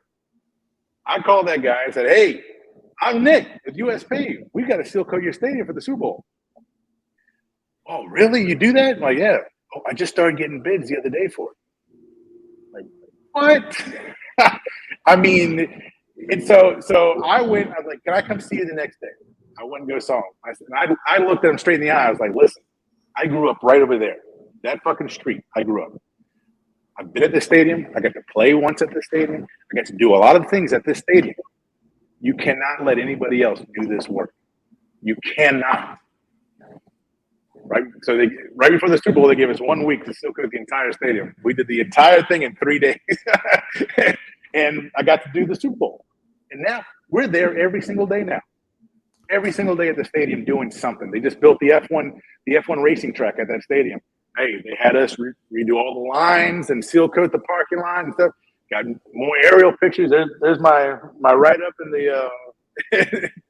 I called that guy and said, "Hey, I'm Nick with US Pave. We got to seal coat your stadium for the Super Bowl. Oh, really? You do that? I'm like, yeah. Oh, I just started getting bids the other day for it. Like, what? I mean, and so I went. I was like, can I come see you the next day? I went and go saw him. I looked at him straight in the eye. I was like, listen, I grew up right over there. That fucking street, I grew up. I've been at the stadium. I got to play once at the stadium. I got to do a lot of things at this stadium. You cannot let anybody else do this work. You cannot. Right? So right before the Super Bowl, they gave us 1 week to seal coat the entire stadium. We did the entire thing in 3 days. And I got to do the Super Bowl. And now we're there every single day now. Every single day at the stadium doing something. They just built the F1 racing track at that stadium. Hey, they had us redo all the lines and seal coat the parking lot and stuff. Got more aerial pictures. There's my write up in the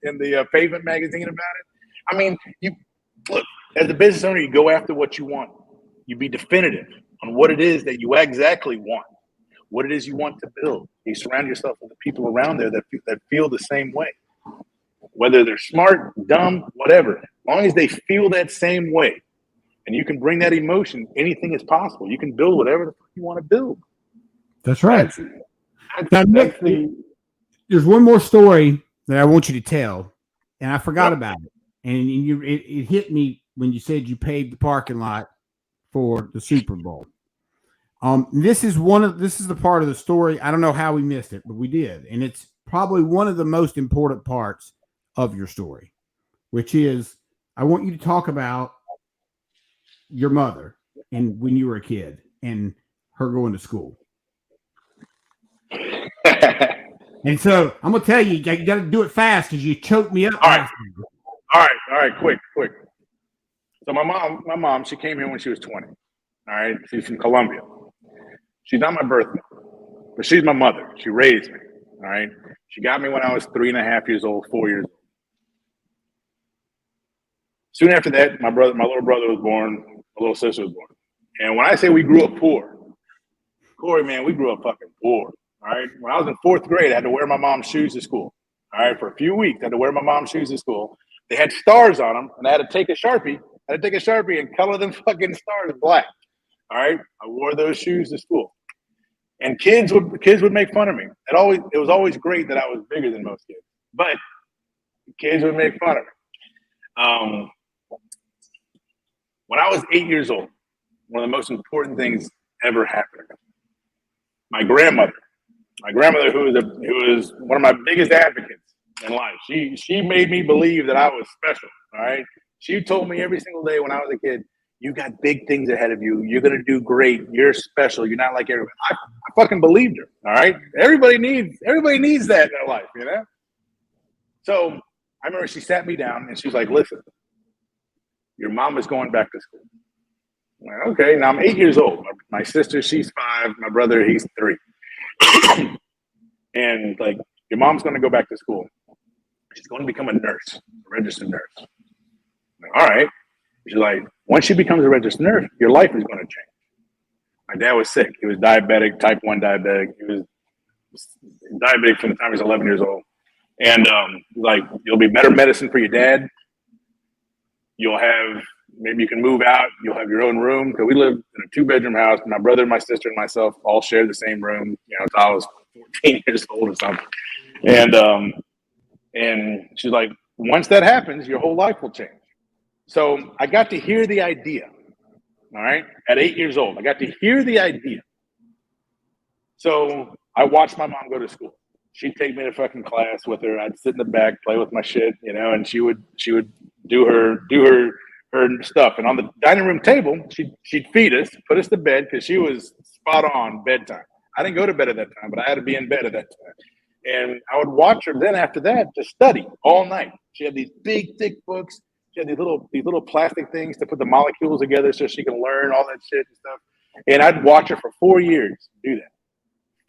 in the Pavement magazine about it. I mean, you look, as a business owner, you go after what you want. You be definitive on what it is that you exactly want, what it is you want to build. You surround yourself with the people around there that feel the same way. Whether they're smart, dumb, whatever, as long as they feel that same way, and you can bring that emotion, anything is possible. You can build whatever the fuck you want to build. That's right. There's one more story that I want you to tell, and I forgot about it. And it hit me when you said you paved the parking lot for the Super Bowl. This is the part of the story. I don't know how we missed it, but we did, and it's probably one of the most important parts of your story, which is I want you to talk about your mother and when you were a kid and her going to school. And so I'm gonna tell you got to do it fast because you choked me up. All right, quick. So my mom, she came here when she was 20. All right, she's from Colombia. She's not my birth mother, but she's my mother. She raised me. All right, she got me when I was 3.5 years old, 4 years old. Soon after that, my little brother was born. My little sister was born. And when I say we grew up poor, Corey, man, we grew up fucking poor. All right. When I was in 4th grade, I had to wear my mom's shoes to school. All right. For a few weeks, I had to wear my mom's shoes to school. They had stars on them, and I had to take a Sharpie. And color them fucking stars black. All right. I wore those shoes to school. And kids would make fun of me. It was always great that I was bigger than most kids. But kids would make fun of me. When I was 8 years old, one of the most important things ever happened. My grandmother, who is one of my biggest advocates in life, she made me believe that I was special. All right, she told me every single day when I was a kid, "You got big things ahead of you. You're gonna do great. You're special. You're not like everybody." I fucking believed her. All right, everybody needs that in their life, you know. So I remember she sat me down and she was like, "Listen, your mom is going back to school." I'm like, okay, now I'm 8 years old. My sister, she's 5. My brother, he's 3. And like, your mom's going to go back to school. She's going to become a nurse, a registered nurse. I'm like, all right. She's like, once she becomes a registered nurse, your life is going to change. My dad was sick. He was diabetic, type 1 diabetic. He was diabetic from the time he was 11 years old. And like, you'll be better medicine for your dad. You'll have, maybe you can move out. You'll have your own room. Because we lived in a 2-bedroom house. My brother, my sister, and myself all shared the same room. You know, until I was 14 years old or something. And she's like, once that happens, your whole life will change. So I got to hear the idea. All right, at 8 years old, I got to hear the idea. So I watched my mom go to school. She'd take me to fucking class with her. I'd sit in the back, play with my shit, you know, and she would do her stuff. And on the dining room table, she'd feed us, put us to bed because she was spot on bedtime. I didn't go to bed at that time, but I had to be in bed at that time. And I would watch her then after that to study all night. She had these big, thick books. She had these little plastic things to put the molecules together so she can learn all that shit and stuff. And I'd watch her for 4 years do that.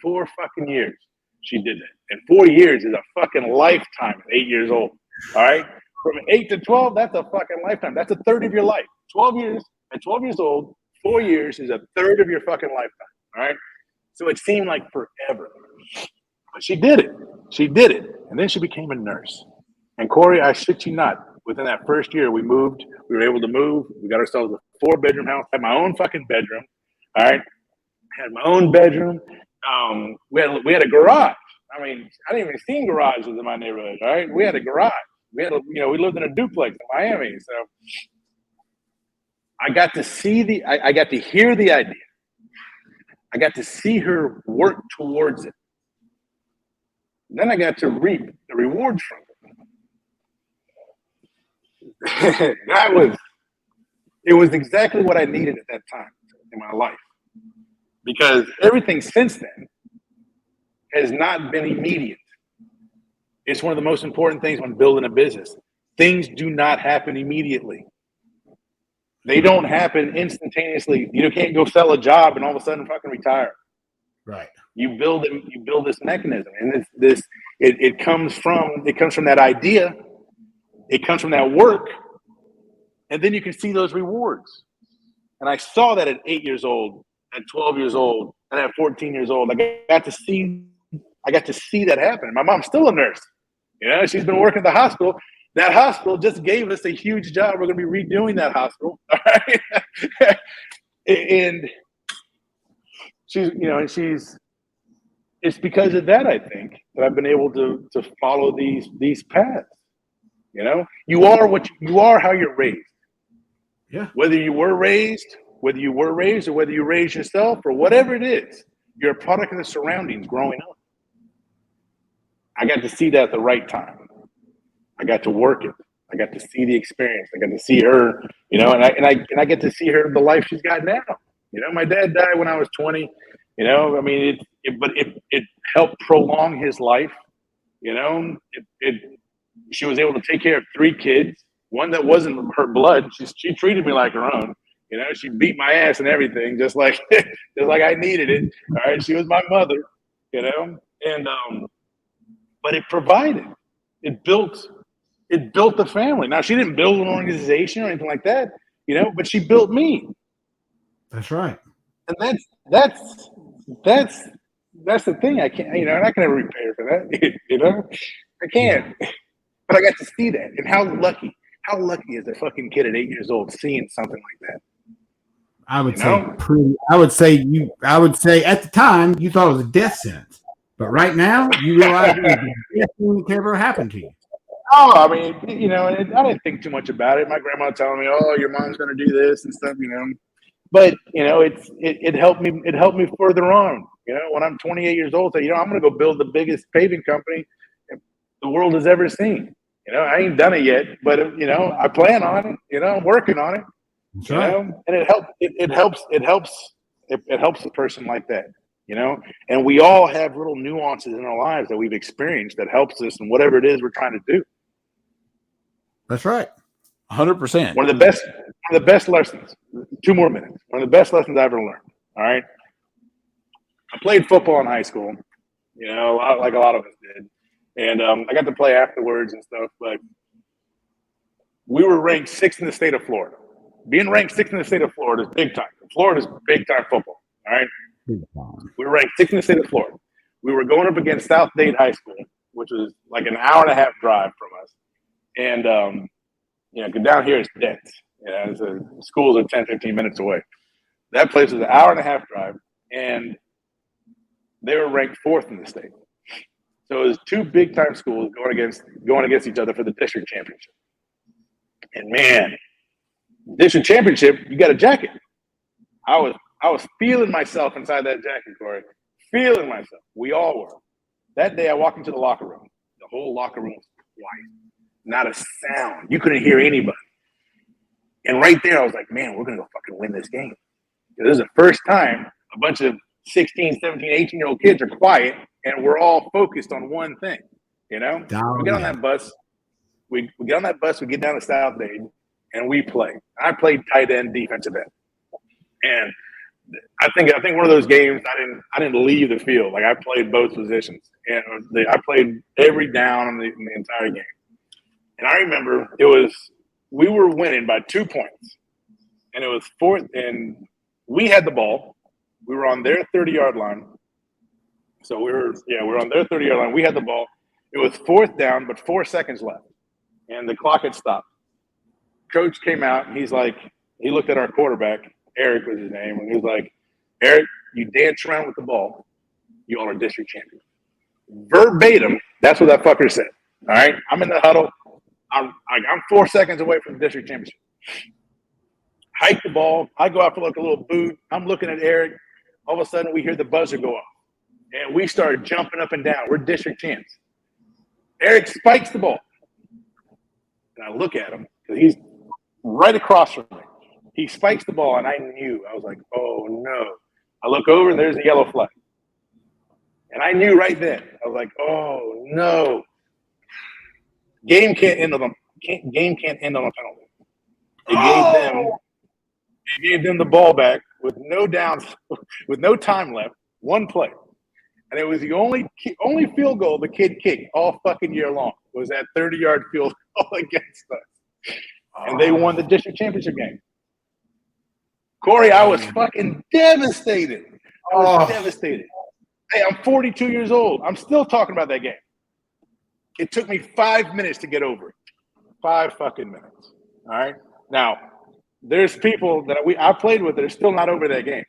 4 fucking years she did that. And 4 years is a fucking lifetime at 8 years old. All right? From 8 to 12, that's a fucking lifetime. That's a third of your life. 12 years, at 12 years old, 4 years is a third of your fucking lifetime. All right? So it seemed like forever. But she did it. She did it. And then she became a nurse. And Corey, I shit you not, within that first year, we moved. We were able to move. We got ourselves a 4-bedroom house. Had my own fucking bedroom. All right, had my own bedroom. We had a garage. I mean, I didn't even see garages in my neighborhood. All right, we had a garage. We lived in a duplex in Miami. So I got to see I got to hear the idea. I got to see her work towards it. And then I got to reap the rewards from it. It was exactly what I needed at that time in my life. Because everything since then has not been immediate. It's one of the most important things when building a business. Things do not happen immediately. They don't happen instantaneously. You can't go sell a job and all of a sudden fucking retire. Right. You build this mechanism, and it comes from that idea. It comes from that work, and then you can see those rewards. And I saw that at 8 years old, at 12 years old, and at 14 years old. I got to see that happen. My mom's still a nurse. She's been working at the hospital. That hospital just gave us a huge job. We're going to be redoing that hospital. All right? And it's because of that, I think, that I've been able to follow these paths. You are how you're raised. Yeah. Whether you were raised or whether you raised yourself or whatever it is, you're a product of the surroundings growing up. I got to see that at the right time. I got to work it. I got to see the experience. I got to see her, and I get to see her the life she's got now. My dad died when I was 20. I mean, it helped prolong his life. She was able to take care of 3 kids, one that wasn't her blood. She treated me like her own. She beat my ass and everything, just like I needed it. All right, she was my mother. And but it provided, it built the family. Now she didn't build an organization or anything like that, but she built me. That's right. And that's the thing. I can't, I'm not going to repay her for that. I can't. Yeah. But I got to see that, and how lucky is a fucking kid at 8 years old seeing something like that? I would say at the time you thought it was a death sentence, but right now you realize it was the best thing that could ever happen to you. Oh, I mean, I didn't think too much about it. My grandma telling me, "Oh, your mom's going to do this and stuff," But it helped me. It helped me further on. When I'm 28 years old, say, I'm going to go build the biggest paving company the world has ever seen. I ain't done it yet, but I plan on it. I'm working on it. That's right. And it helps a person like that. And we all have little nuances in our lives that we've experienced that helps us in whatever it is we're trying to do. That's right. 100%. One of the best lessons. 2 more minutes. One of the best lessons I ever learned. All right. I played football in high school, like a lot of us did. And I got to play afterwards and stuff, but we were ranked 6th in the state of Florida. Being ranked 6th in the state of Florida is big time. Florida's big time football. All right. We were ranked 6th in the state of Florida. We were going up against South Dade High School, which was like an hour and a half drive from us. And, down here it's dense. Schools are 10, 15 minutes away. That place was an hour and a half drive, and they were ranked 4th in the state. So it was 2 big time schools going against each other for the district championship. And man, district championship, you got a jacket. I was feeling myself inside that jacket, Corey. Feeling myself. We all were. That day I walked into the locker room. The whole locker room was quiet. Not a sound. You couldn't hear anybody. And right there I was like, man, we're gonna go fucking win this game. This is the first time a bunch of 16, 17, 18-year-old kids are quiet and we're all focused on one thing. We get on that bus. We get on that bus, we get down to South Dade, and we play. I played tight end, defensive end. And I think one of those games I didn't leave the field. Like I played both positions. And I played every down in the entire game. And I remember we were winning by 2 points. And it was 4th, and we had the ball. We were on their 30-yard line. So we were on their 30-yard line. We had the ball. It was 4th down, but 4 seconds left, and the clock had stopped. Coach came out, and he's like, he looked at our quarterback, Eric was his name, and he was like, Eric, you dance around with the ball, you all are district champions. Verbatim, that's what that fucker said. All right, I'm in the huddle. I'm 4 seconds away from the district championship. Hike the ball. I go out for like a little boot. I'm looking at Eric. All of a sudden, we hear the buzzer go off, and we start jumping up and down. We're district champs. Eric spikes the ball, and I look at him because he's right across from me. He spikes the ball, and I knew. I was like, oh, no. I look over, and there's the yellow flag. And I knew right then. I was like, oh, no. Game can't end on a penalty. They gave them the ball back with no downs, with no time left, one play. And it was the only field goal the kid kicked all fucking year long was that 30-yard field goal against us. And they won the district championship game. Corey, I was fucking devastated. I was devastated. Hey, I'm 42 years old. I'm still talking about that game. It took me 5 minutes to get over it. 5 fucking minutes. All right? Now, there's people that I played with that are still not over that game.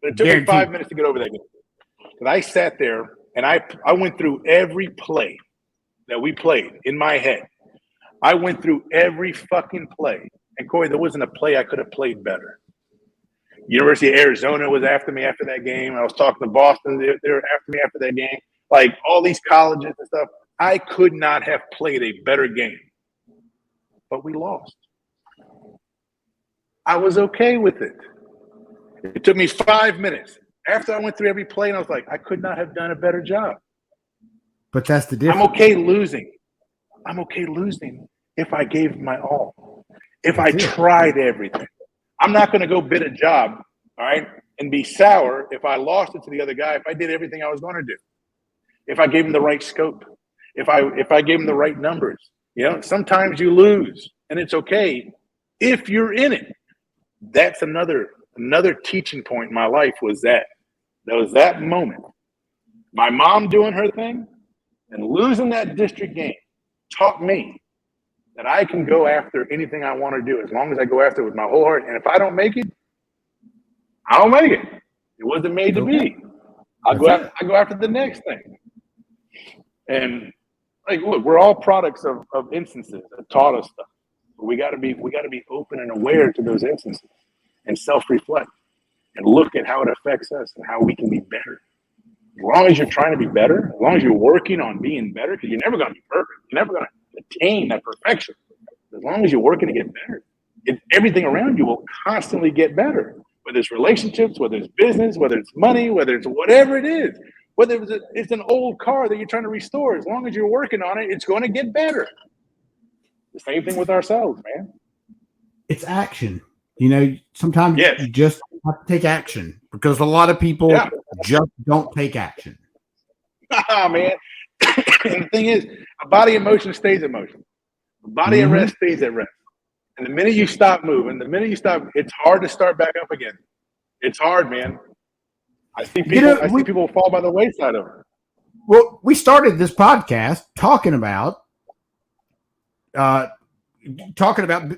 But it took me 5 minutes to get over that game. But I sat there, and I went through every play that we played in my head. I went through every fucking play. And, Corey, there wasn't a play I could have played better. University of Arizona was after me after that game. I was talking to Boston. They were after me after that game. Like, all these colleges and stuff. I could not have played a better game. But we lost. I was okay with it. It took me 5 minutes. After I went through every play, and I was like, I could not have done a better job. But that's the difference. I'm okay losing. I'm okay losing if I gave my all. If I tried everything. I'm not going to go bid a job, all right, and be sour if I lost it to the other guy, if I did everything I was going to do. If I gave him the right scope. If I gave him the right numbers. You know, sometimes you lose, and it's okay if you're in it. That's another teaching point in my life was that. There was that moment. My mom doing her thing and losing that district game taught me that I can go after anything I want to do as long as I go after it with my whole heart. And if I don't make it, I don't make it. It wasn't made to be. I go after the next thing. And like, look, we're all products of instances that taught us stuff. But we got to be open and aware to those instances and self-reflect and look at how it affects us and how we can be better. As long as you're trying to be better, as long as you're working on being better, because you're never going to be perfect. You're never going to attain that perfection. As long as you're working to get better, everything around you will constantly get better. Whether it's relationships, whether it's business, whether it's money, whether it's whatever it is. Whether it's an old car that you're trying to restore, as long as you're working on it, it's going to get better. The same thing with ourselves, man. It's action. You know, sometimes you just have to take action because a lot of people just don't take action. Man. And the thing is, a body in motion stays in motion. A body at rest stays at rest. And the minute you stop moving, it's hard to start back up again. It's hard, man. I see people fall by the wayside of it. Well, we started this podcast talking about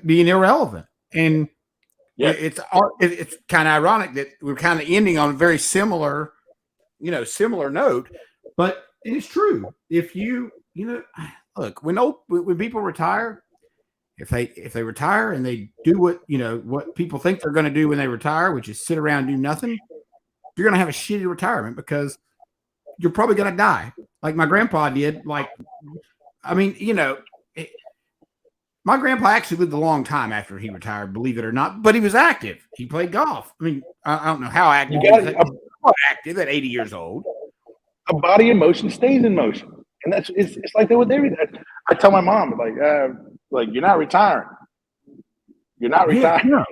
being irrelevant. And it's kind of ironic that we're kind of ending on a very similar note, but it's true. If look, when people retire, if they retire and they do what people think they're going to do when they retire, which is sit around and do nothing, you're going to have a shitty retirement because you're probably going to die. Like my grandpa did. Like, I mean, my grandpa actually lived a long time after he retired, believe it or not, but he was active. He played golf. I mean, I don't know how active he was active at 80 years old. A body in motion stays in motion. And it's like that with everything. I tell my mom, like you're not retiring. You're not retiring. Yeah, no.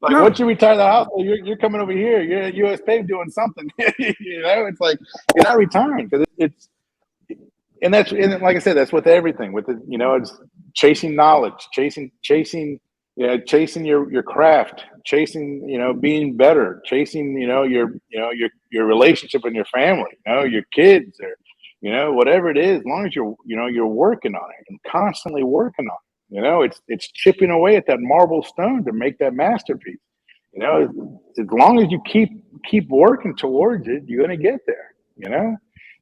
Once you retire the house, you're coming over here. You're at US Pave doing something. It's like you're not retiring because and like I said, that's with everything. With it, it's chasing knowledge, chasing your craft, chasing being better, chasing your relationship and your family, your kids, or you know, whatever it is, as long as you're working on it and constantly working on it, you know, it's chipping away at that marble stone to make that masterpiece. You know, as long as you keep working towards it, you're going to get there, you know?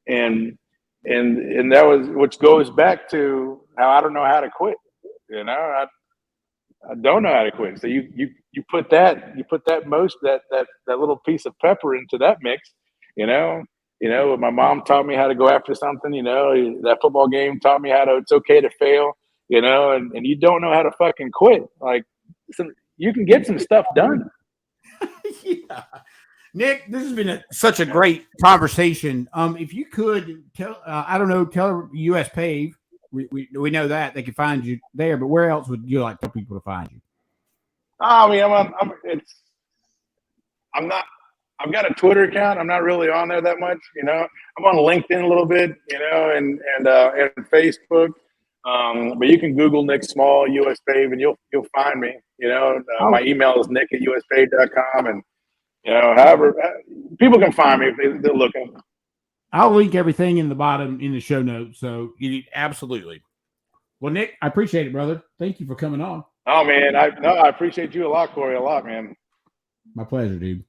And that was, which goes back to how I don't know how to quit, you know, I don't know how to quit. So you put that that little piece of pepper into that mix, you know. You know, my mom taught me how to go after something. You know, that football game taught me how to. It's okay to fail. You know, and you don't know how to fucking quit. Like, you can get some stuff done. Yeah. Nick, this has been such a great conversation. If you could tell, I don't know, tell US Pave. We know that they can find you there, but where else would you like tell people to find you? I mean, I'm not. I've got a Twitter account. I'm not really on there that much. You know, I'm on LinkedIn a little bit. You know, and Facebook. But you can Google Nick Small US Pave, and you'll find me. You know, my email is nick@uspave.com, and you know, however people can find me if they're looking. I'll link everything in the bottom in the show notes. So you absolutely. Well, Nick, I appreciate it, brother. Thank you for coming on. Oh man, I appreciate you a lot, Corey, a lot, man. My pleasure, dude.